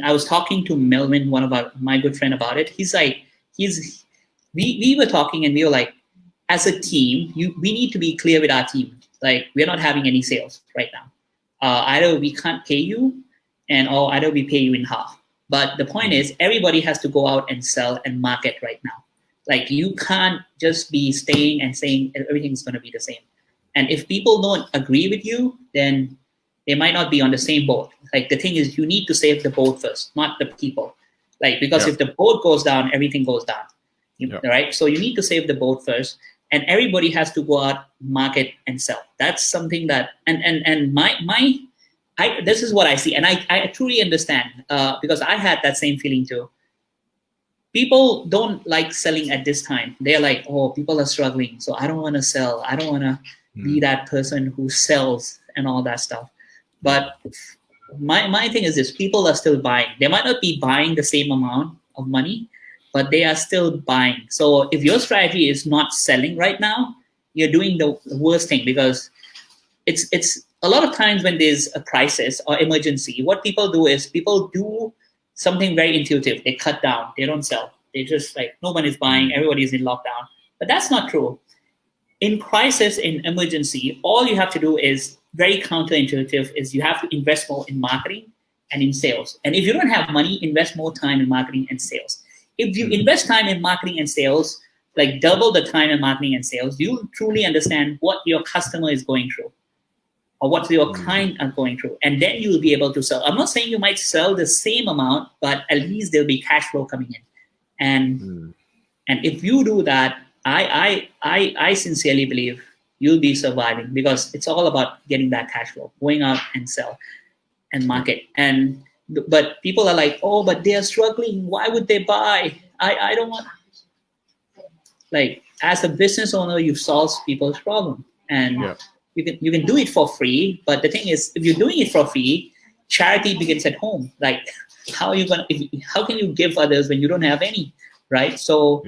was talking to Melvin, one of my good friend, about it. He's like, we were talking and we were like, as a team, we need to be clear with our team. Like we're not having any sales right now. Either we can't pay you, or either we pay you in half. But the point is, everybody has to go out and sell and market right now. Like you can't just be staying and saying everything's going to be the same. And if people don't agree with you, then they might not be on the same boat. Like the thing is, you need to save the boat first, not the people. Like because if the boat goes down, everything goes down. Right? So you need to save the boat first, and everybody has to go out, market, and sell. That's something that this is what I see, and I truly understand because I had that same feeling too. People don't like selling at this time. They're like, oh, people are struggling, so I don't want to sell. I don't want to be that person who sells and all that stuff. But my thing is this: people are still buying. They might not be buying the same amount of money, but they are still buying. So if your strategy is not selling right now, you're doing the worst thing, because it's a lot of times when there's a crisis or emergency, what people do is people do something very intuitive. They cut down. They don't sell. They just like, nobody's buying. Everybody's in lockdown. But that's not true. In crisis, in emergency, all you have to do is very counterintuitive, is you have to invest more in marketing and in sales. And if you don't have money, invest more time in marketing and sales. If you invest time in marketing and sales, like double the time in marketing and sales, you truly understand what your customer is going through or what your client are going through. And then you'll be able to sell. I'm not saying you might sell the same amount, but at least there'll be cash flow coming in. And if you do that, I sincerely believe you'll be surviving, because it's all about getting that cash flow, going out and sell and market. But people are like, oh, but they're struggling. Why would they buy? I don't want. Like, as a business owner, you solve people's problem, and you can do it for free. But the thing is, if you're doing it for free, charity begins at home. Like, how can you give others when you don't have any, right? So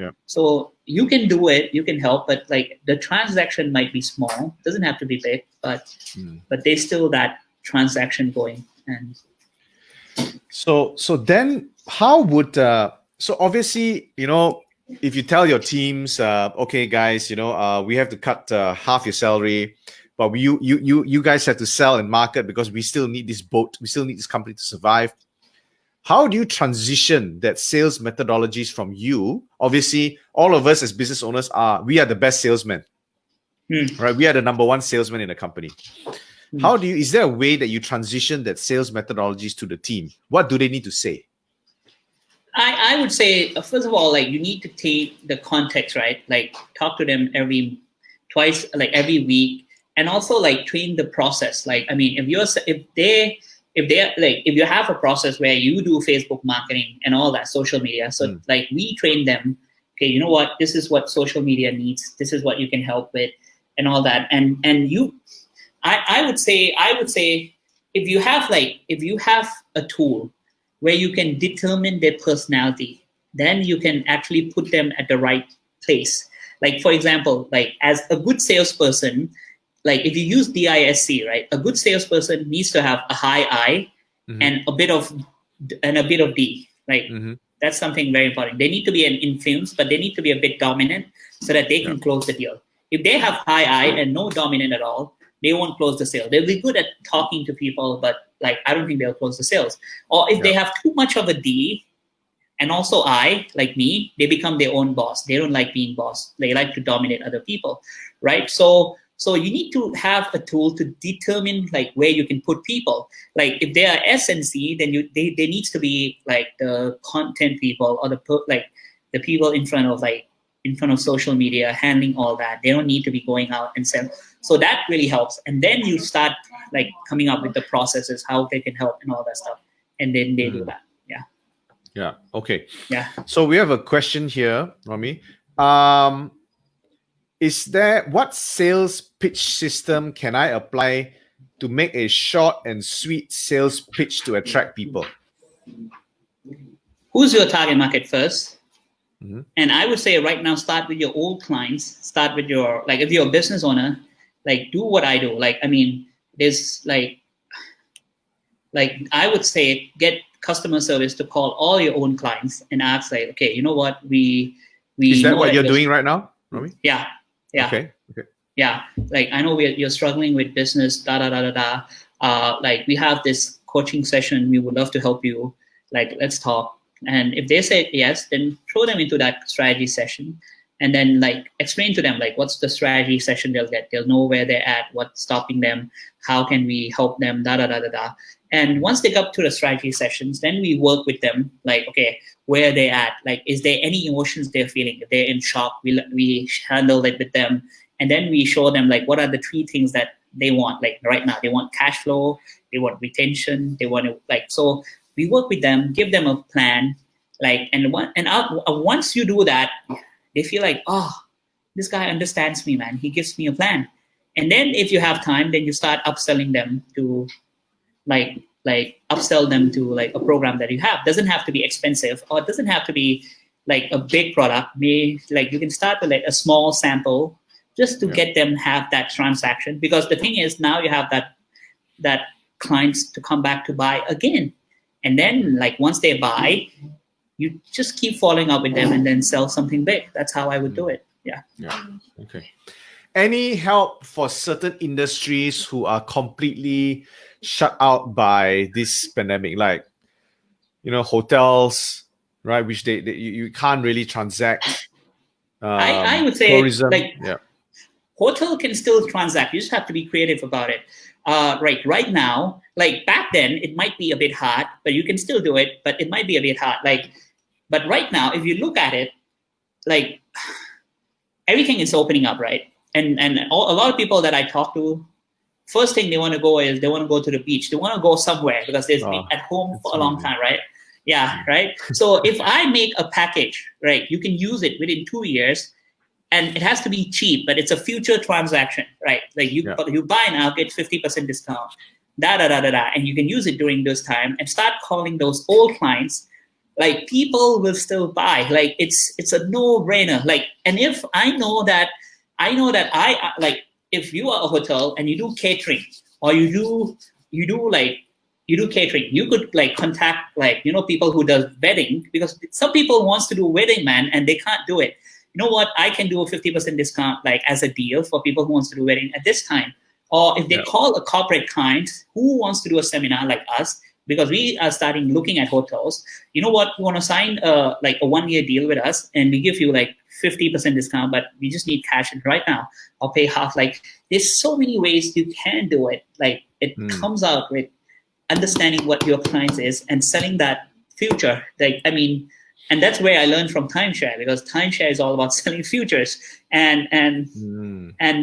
you can do it, you can help, but like the transaction might be small. It doesn't have to be big, but there's still that transaction going. And so then how would so obviously, if you tell your teams, okay guys, we have to cut half your salary, but you guys have to sell and market because we still need this boat, we still need this company to survive. How do you transition that sales methodologies from you? Obviously, all of us as business owners we are the best salesmen, right? We are the number one salesman in the company. Is there a way that you transition that sales methodologies to the team? What do they need to say? I would say, first of all, like you need to take the context, right? Like talk to them every week, and also like train the process. Like, I mean, if if you have a process where you do Facebook marketing and all that social media, so like we train them, okay, you know what, this is what social media needs, this is what you can help with and all that. And I would say if you have a tool where you can determine their personality, then you can actually put them at the right place. Like, for example, like as a good salesperson, like if you use DISC, right? A good salesperson needs to have a high I and a bit of D, right? That's something very important. They need to be an influence, but they need to be a bit dominant so that they can close the deal. If they have high I and no dominant at all, they won't close the sale. They'll be good at talking to people, but like I don't think they'll close the sales. Or if they have too much of a D and also I, like me, they become their own boss. They don't like being boss. They like to dominate other people, right? So you need to have a tool to determine like where you can put people. Like if they are S and C, then they needs to be like the content people or the people in front of social media handling all that. They don't need to be going out and sell. So that really helps. And then you start like coming up with the processes, how they can help and all that stuff. And then they do that. Yeah. Yeah. Okay. Yeah. So we have a question here, Rommie. What sales pitch system can I apply to make a short and sweet sales pitch to attract people? Who's your target market first? And I would say right now, start with your old clients. Start with your, like, if you're a business owner, like do what I do. Like, I mean, there's like I would say get customer service to call all your own clients and ask like, okay, you know what, we is that what you're doing right now, Rommie? Yeah. Okay. Yeah, like I know you're struggling with business, like we have this coaching session, we would love to help you, like let's talk. And if they say yes, then throw them into that strategy session and then like explain to them like what's the strategy session they'll get. They'll know where they're at, what's stopping them, how can we help them, And once they get to the strategy sessions, then we work with them like, okay, where they're at, like is there any emotions they're feeling? If they're in shock, we handle it with them. And then we show them like what are the 3 things that they want. Like right now, they want cash flow, they want retention, they want to like, so we work with them, give them a plan, like, once you do that, they feel like, oh, this guy understands me, man. He gives me a plan. And then if you have time, then you start upselling them to like upsell them to like a program that you have. Doesn't have to be expensive, or it doesn't have to be like a big product. Maybe like you can start with like a small sample just to get them have that transaction. Because the thing is now you have that clients to come back to buy again. And then like once they buy, you just keep following up with them and then sell something big. That's how I would do it. Yeah. Okay. Any help for certain industries who are completely shut out by this pandemic, like hotels, right? Which you can't really transact. I would say tourism, hotel can still transact. You just have to be creative about it. Right now, like back then, it might be a bit hard, but you can still do it. But it might be a bit hard. But right now, if you look at it, like everything is opening up, right? And a lot of people that I talk to, first thing they want to go is they want to go to the beach. They want to go somewhere because they've been at home for a long time, right? Yeah, right. So if I make a package, right, you can use it within 2 years, and it has to be cheap, but it's a future transaction, right? Like you buy now, get 50% discount, and you can use it during this time and start calling those old clients. Like people will still buy. Like it's a no-brainer. Like, and if I know that I like, if you are a hotel and you do catering or you do catering, you could like contact like people who does wedding, because some people wants to do wedding, man, and they can't do it. You know what? I can do a 50% discount like as a deal for people who wants to do wedding at this time. Or if they call a corporate client who wants to do a seminar like us, because we are starting looking at hotels. You know what? You want to sign like a 1-year deal with us, and we give you like 50% discount, but we just need cash right now. I'll pay half. Like there's so many ways you can do it. Like it comes out with understanding what your client is and selling that future. Like, I mean, And that's where I learned from timeshare, because timeshare is all about selling futures, and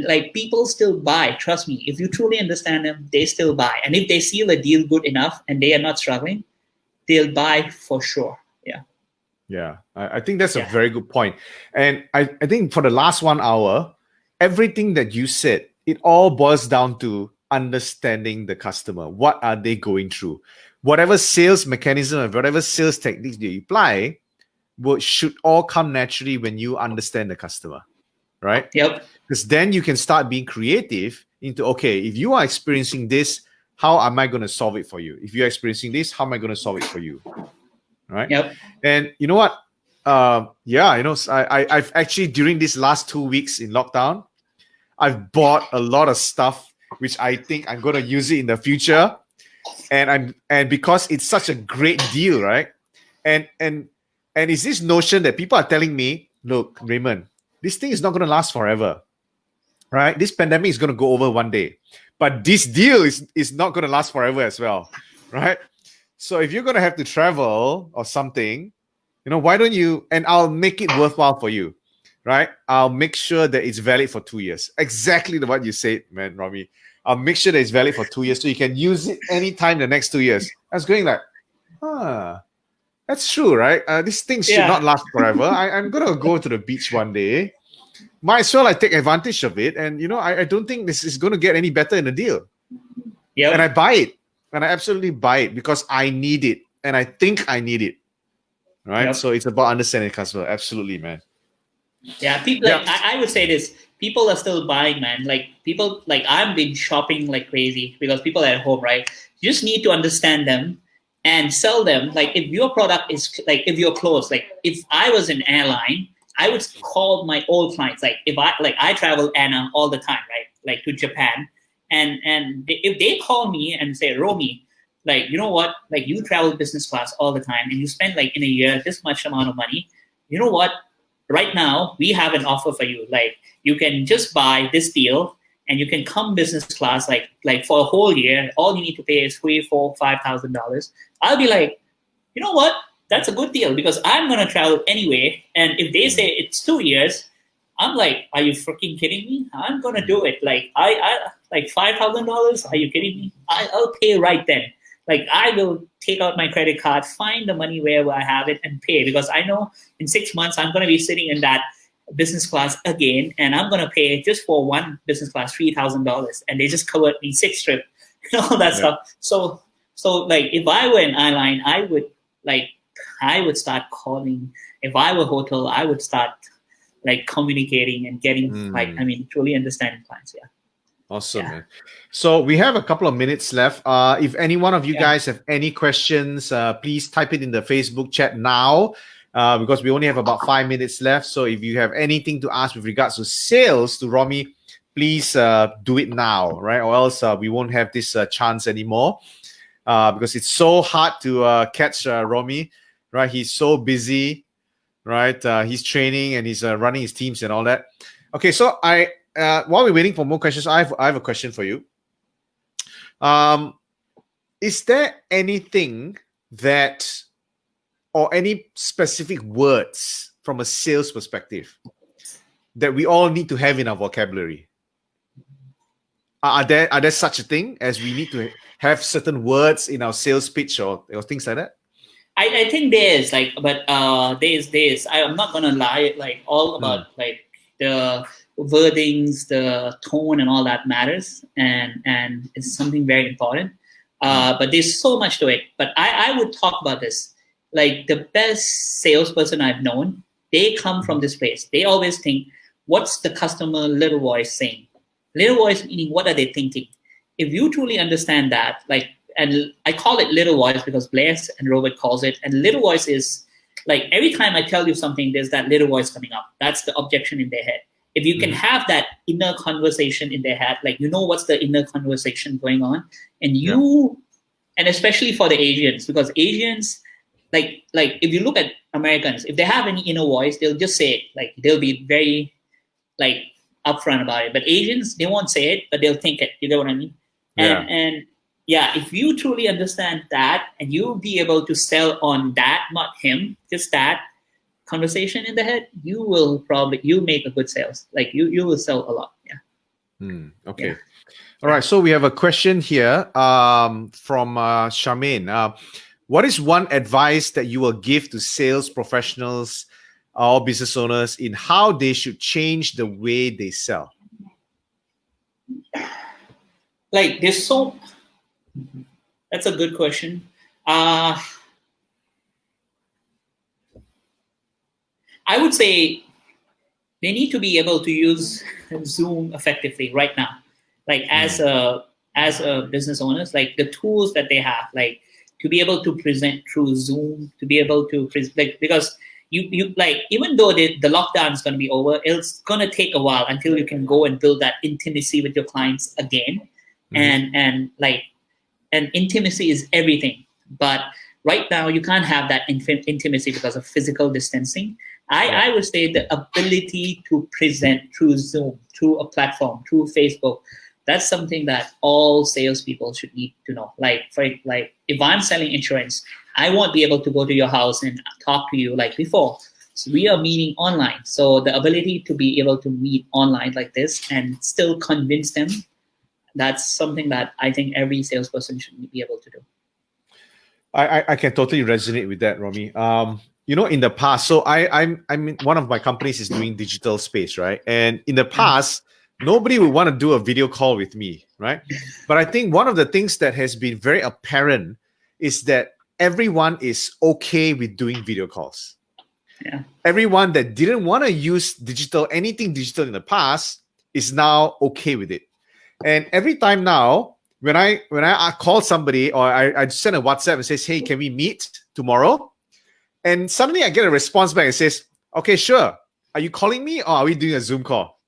like people still buy. Trust me, if you truly understand them, they still buy. And if they see the deal good enough and they are not struggling, they'll buy for sure. Yeah. Yeah, I think that's a very good point. And I think for the last 1 hour, everything that you said, it all boils down to understanding the customer. What are they going through? Whatever sales mechanism and whatever sales techniques you apply should all come naturally when you understand the customer, right? Yep. Because then you can start being creative into, okay, if you are experiencing this, how am I going to solve it for you? If you're experiencing this, how am I going to solve it for you? Right? Yep. And you know what? I've actually, during these last 2 weeks in lockdown, I've bought a lot of stuff which I think I'm going to use it in the future. And because it's such a great deal, right? And it's this notion that people are telling me, look, Raymond, this thing is not going to last forever, right? This pandemic is going to go over one day, but this deal is not going to last forever as well, right? So if you're going to have to travel or something, why don't you, and I'll make it worthwhile for you, right? I'll make sure that it's valid for 2 years. Exactly what you said, man, Rommie. I'll make sure that it's valid for 2 years so you can use it anytime the next 2 years. I was going like, that's true, right? This thing should not last forever. I'm going to go to the beach one day. Might as well I take advantage of it. And, I don't think this is going to get any better in the deal. Yep. And I buy it. And I absolutely buy it because I need it. And I think I need it. Right? Yep. So it's about understanding the customer. Absolutely, man. Yeah, people. Like, I would say this: people are still buying, man. Like people, like I've been shopping like crazy because people are at home, right? You just need to understand them and sell them. Like if your product is like if you're close, like if I was an airline, I would call my old clients. Like if I travel Anna all the time, right? Like to Japan, and if they call me and say, Rommie, like you know what? Like you travel business class all the time, and you spend like in a year this much amount of money. You know what? Right now, we have an offer for you. Like you can just buy this deal and you can come business class like for a whole year. All you need to pay is $3,000, $4,000, $5,000. I'll be like, you know what? That's a good deal because I'm gonna travel anyway. And if they say it's 2 years, I'm like, are you freaking kidding me? I'm gonna do it. Like I like $5,000. Are you kidding me? I'll pay right then. Like I will take out my credit card, find the money wherever I have it and pay because I know in 6 months I'm going to be sitting in that business class again and I'm going to pay just for one business class $3,000 and they just covered me 6 trips and all that stuff. So like if I were an airline, I would start calling. If I were a hotel, I would start like communicating and getting truly understanding clients. Yeah. Awesome, man. So we have a couple of minutes left. If any one of you guys have any questions, please type it in the Facebook chat now because we only have about 5 minutes left. So if you have anything to ask with regards to sales to Rommie, please do it now, right? Or else we won't have this chance anymore because it's so hard to catch Rommie, right? He's so busy, right? He's training and he's running his teams and all that. Okay, so while we're waiting for more questions, I have a question for you. Is there anything or any specific words from a sales perspective that we all need to have in our vocabulary? Are there such a thing as we need to have certain words in our sales pitch or things like that? I think there is but there's I'm not gonna lie, like all about like the wordings, the tone and all that matters and it's something very important. But there's so much to it. But I would talk about this. Like the best salesperson I've known, they come from this place. They always think, what's the customer little voice saying? Little voice meaning what are they thinking? If you truly understand that, and I call it little voice because Blair and Robert calls it, and little voice is like every time I tell you something, there's that little voice coming up. That's the objection in their head. If you can have that inner conversation in their head, like you know what's the inner conversation going on, and and especially for the Asians, because Asians, like if you look at Americans, if they have any inner voice, they'll just say it. Like they'll be very like upfront about it. But Asians, they won't say it, but they'll think it. You know what I mean? And if you truly understand that, and you'll be able to sell on that, not him, just that, conversation in the head, you will make a good sales. Like you will sell a lot. Yeah. Okay. Yeah. All right. So we have a question here from Charmaine. What is one advice that you will give to sales professionals or business owners in how they should change the way they sell? Like that's a good question. I would say they need to be able to use Zoom effectively right now. Like as a business owners, like the tools that they have, like to be able to present through Zoom, to be able to like, because you like, even though the lockdown is going to be over, it's going to take a while until you can go and build that intimacy with your clients again. And intimacy is everything. But right now you can't have that intimacy because of physical distancing. I would say the ability to present through Zoom, through a platform, through Facebook, that's something that all salespeople should need to know. Like if I'm selling insurance, I won't be able to go to your house and talk to you like before. So we are meeting online. So the ability to be able to meet online like this and still convince them, that's something that I think every salesperson should be able to do. I can totally resonate with that, Rommie. In the past, so I'm one of my companies is doing digital space, right? And in the past, nobody would want to do a video call with me, right? But I think one of the things that has been very apparent is that everyone is okay with doing video calls. Yeah. Everyone that didn't want to use anything digital in the past is now okay with it. And every time now, when I call somebody or I send a WhatsApp and says, hey, can we meet tomorrow? And suddenly I get a response back and says, okay, sure. Are you calling me or are we doing a Zoom call?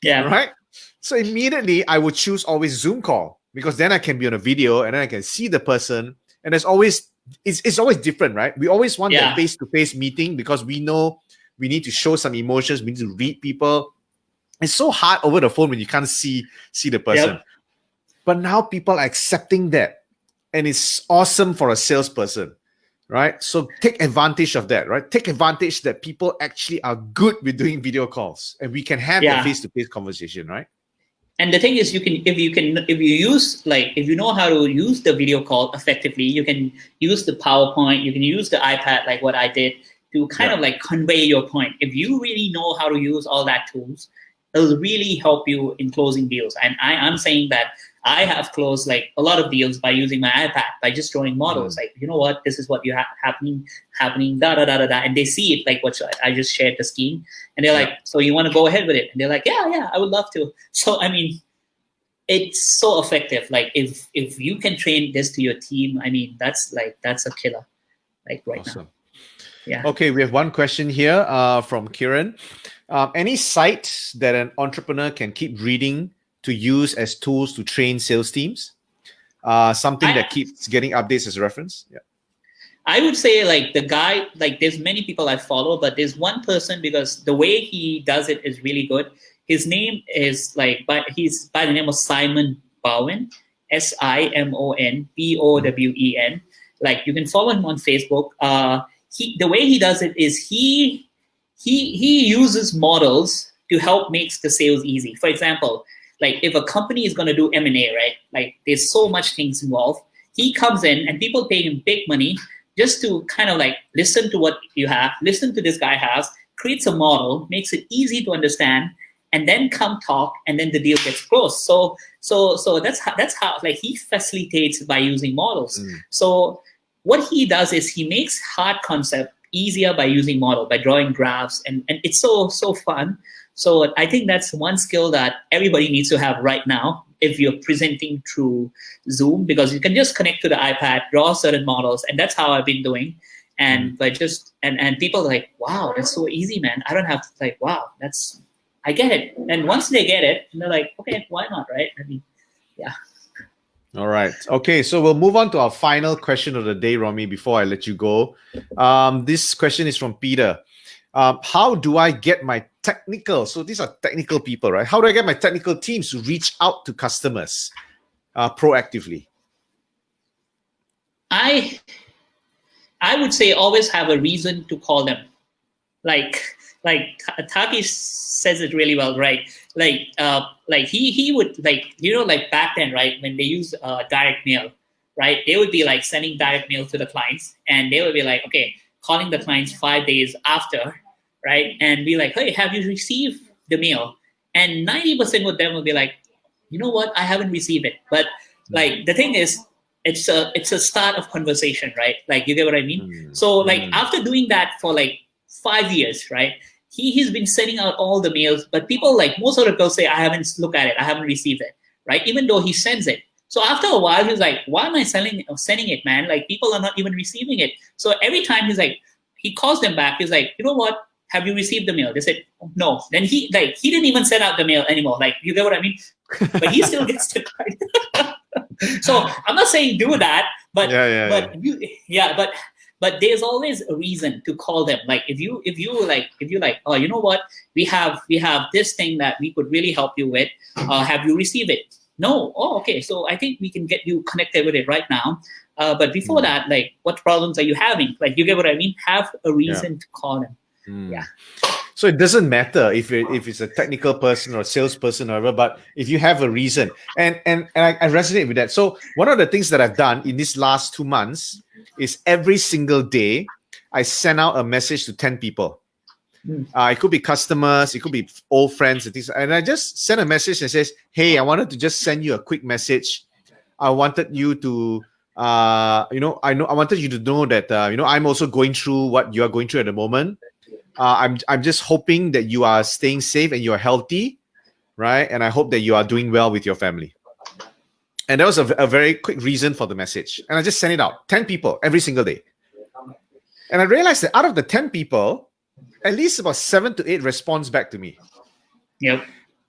Yeah. Right? So immediately I would choose always Zoom call, because then I can be on a video and then I can see the person. And it's always different, right? We always want that face-to-face meeting because we know we need to show some emotions. We need to read people. It's so hard over the phone when you can't see the person. Yep. But now people are accepting that. And it's awesome for a salesperson, right? So take advantage of that, right? Take advantage that people actually are good with doing video calls and we can have a face-to-face conversation, right? And the thing is, if you know how to use the video call effectively, you can use the PowerPoint, you can use the iPad, like what I did, to kind of like convey your point. If you really know how to use all that tools, it'll really help you in closing deals. And I'm saying that I have closed like a lot of deals by using my iPad, by just drawing models. Like, you know what, this is what you happening, da da da da da, and they see it like what I just shared the scheme, and they're like, so you want to go ahead with it? And they're like, yeah, I would love to. So I mean, it's so effective. Like if you can train this to your team, I mean, that's a killer, like right now. Yeah. Okay, we have one question here from Kiran. Any sites that an entrepreneur can keep reading to use as tools to train sales teams? Something that keeps getting updates as a reference? Yeah. I would say like the guy, like there's many people I follow, but there's one person, because the way he does it is really good. His name is he's by the name of Simon Bowen, SIMON Like you can follow him on Facebook. The way he does it is he uses models to help make the sales easy. For example, like if a company is going to do M&A, right? Like there's so much things involved. He comes in and people pay him big money just to kind of like listen to what you have, listen to this guy has, creates a model, makes it easy to understand, and then come talk, and then the deal gets closed. So that's how like he facilitates by using models. So what he does is he makes hard concept easier by using model, by drawing graphs, and it's so fun. So I think that's one skill that everybody needs to have right now if you're presenting through Zoom, because you can just connect to the iPad, draw certain models, and that's how I've been doing. And by just and people are like, wow, that's so easy, man. I don't have to, like, wow, I get it. And once they get it, they're like, okay, why not, right? I mean, yeah. All right. Okay, so we'll move on to our final question of the day, Rommie, before I let you go. This question is from Peter. How do I get my technical, so these are technical people, right? How do I get my technical teams to reach out to customers proactively? I would say always have a reason to call them. Taki says it really well, right? He would like back then, right, when they use direct mail, right? They would be like sending direct mail to the clients, and they would be like, okay, calling the clients 5 days after, right, and be like, hey, have you received the mail? And 90% of them will be like, you know what, I haven't received it. But like the thing is, it's a start of conversation, right? Like, you get what I mean? So like after doing that for like 5 years, right, he's been sending out all the mails, but people, like most of the people say, I haven't looked at it, I haven't received it, right? Even though he sends it. So after a while, he's like, why am I sending it, man? Like, people are not even receiving it. So every time he calls them back, he's like, you know what? Have you received the mail? They said, no. Then he didn't even send out the mail anymore. Like, you get what I mean? But he still gets the client. So I'm not saying do that, but but there's always a reason to call them. Like, if you like, oh, you know what? We have this thing that we could really help you with. Have you received it? No. Oh, okay. So I think we can get you connected with it right now. But before that, like, what problems are you having? Like, you get what I mean? Have a reason to call them. Yeah. So it doesn't matter if it's a technical person or a salesperson or whatever, but if you have a reason, and I resonate with that. So one of the things that I've done in these last 2 months is every single day I send out a message to 10 people. It could be customers, it could be old friends and things, and I just send a message that says, hey, I wanted to just send you a quick message. I wanted you to I wanted you to know that I'm also going through what you are going through at the moment. I'm just hoping that you are staying safe and you are healthy, right? And I hope that you are doing well with your family. And that was a very quick reason for the message. And I just sent it out, 10 people every single day. And I realized that out of the 10 people, at least about 7 to 8 responds back to me. Yep.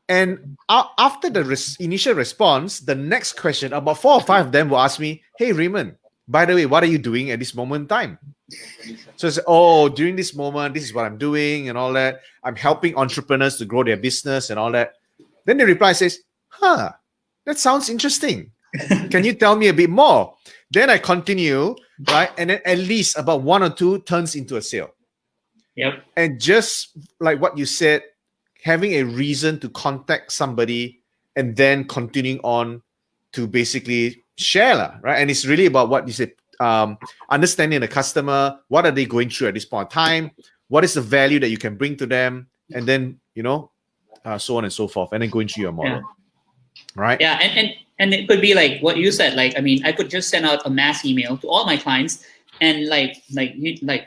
And after the initial response, the next question, about 4 or 5 of them will ask me, hey, Raymond, by the way, what are you doing at this moment in time? So it's, during this moment, this is what I'm doing and all that. I'm helping entrepreneurs to grow their business and all that. Then the reply says, that sounds interesting. Can you tell me a bit more? Then I continue, right? And then at least about 1 or 2 turns into a sale. Yep. And just like what you said, having a reason to contact somebody and then continuing on to basically share, right? And it's really about what you said, understanding the customer, what are they going through at this point in time, what is the value that you can bring to them, and then so on and so forth, and then going through your model, right? Yeah, and it could be like what you said. Like, I mean, I could just send out a mass email to all my clients and like,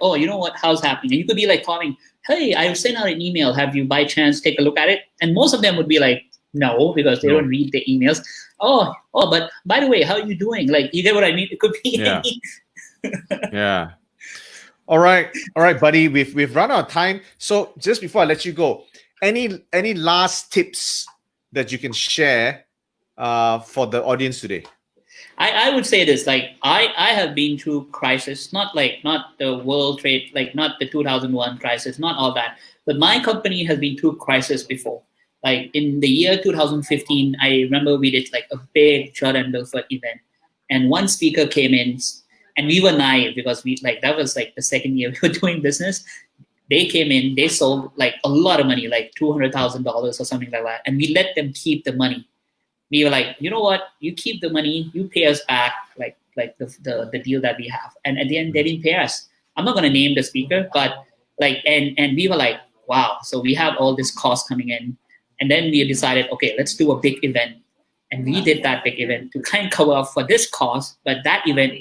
oh, you know what? How's happening? And you could be like calling, hey, I sent out an email. Have you by chance take a look at it? And most of them would be like, no, because they don't read the emails. Oh, but by the way, how are you doing? Like, you get what I mean? It could be any. Yeah. All right, buddy. We've run out of time. So just before I let you go, any last tips that you can share for the audience today? I would say this, like, I have been through crisis, not the world trade, like not the 2001 crisis, not all that, but my company has been through crisis before. Like in the year 2015, I remember we did like a big Jordan Belfort event, and one speaker came in, and we were naive because that was like the second year we were doing business. They came in, they sold like a lot of money, like $200,000 or something like that, and we let them keep the money. We were like, you know what? You keep the money, you pay us back, like the deal that we have. And at the end, they didn't pay us. I'm not going to name the speaker, but and we were like, wow. So we have all this cost coming in, and then we decided, okay, let's do a big event, and we did that big event to kind of cover up for this cost. But that event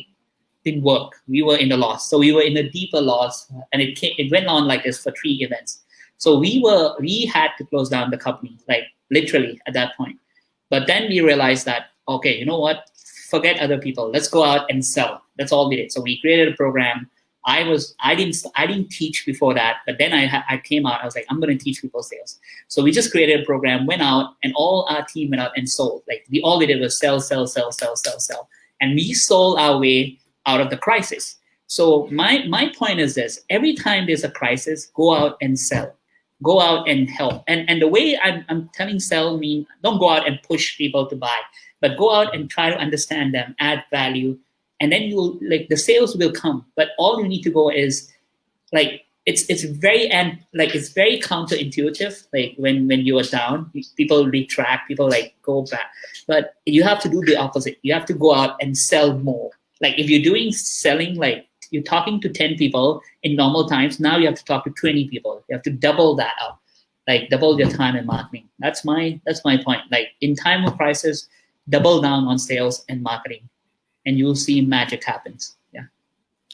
didn't work. We were in the loss, so we were in a deeper loss, and it went on like this for 3 events. So we had to close down the company, like literally at that point. But then we realized that, okay, you know what? Forget other people. Let's go out and sell. That's all we did. So we created a program. I didn't teach before that, but then I came out. I was like, I'm going to teach people sales. So we just created a program, went out, and all our team went out and sold. Like all we did was sell, and we sold our way out of the crisis. So my point is this: every time there's a crisis, go out and sell. Go out and help. And the way I'm telling sell mean don't go out and push people to buy, but go out and try to understand them, add value, and then you'll the sales will come. But all you need to go is it's very, and like it's very counterintuitive. Like when you are down, people retract, people like go back, but you have to do the opposite. You have to go out and sell more. Like if you're doing selling, like you're talking to 10 people in normal times, now you have to talk to 20 people. You have to double that up, like double your time in marketing. That's my point. Like in time of crisis, double down on sales and marketing, and you'll see magic happens. Yeah.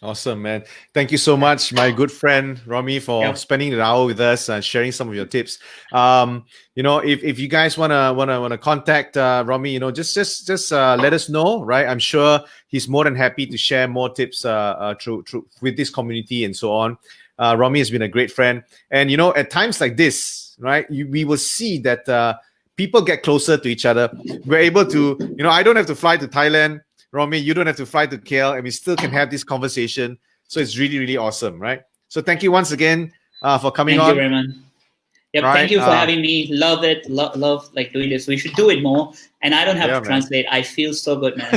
Awesome, man. Thank you so much, my good friend Rommie, for spending an hour with us and sharing some of your tips. If you guys wanna contact Rommie, just let us know, right? I'm sure he's more than happy to share more tips through with this community and so on. Rommie has been a great friend, and at times like this, right, we will see that people get closer to each other. We're able to, I don't have to fly to Thailand. Rommie, you don't have to fly to KL, and we still can have this conversation. So it's really, really awesome, right? So thank you once again for coming on. Thank you, Raymond. Yep, right? Thank you for having me. Love it. Love like doing this. We should do it more. And I don't have to translate. I feel so good, man.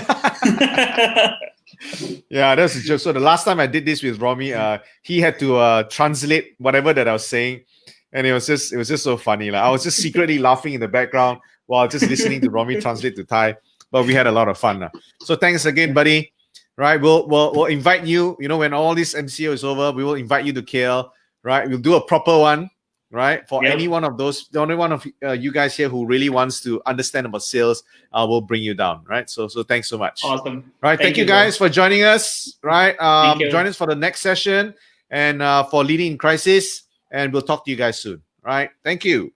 Yeah, that's just so. The last time I did this with Rommie, he had to translate whatever that I was saying, and it was just so funny. Like I was just secretly laughing in the background while just listening to Rommie translate to Thai. But we had a lot of fun. So thanks again, buddy. Right, we'll invite you. When all this MCO is over, we will invite you to KL. Right, we'll do a proper one. Right, for any one of those, the only one of you guys here who really wants to understand about sales, we'll bring you down. Right, so thanks so much. Awesome. Right, thank you guys for joining us. Right, join us for the next session and for Leading in Crisis, and we'll talk to you guys soon. Right, thank you.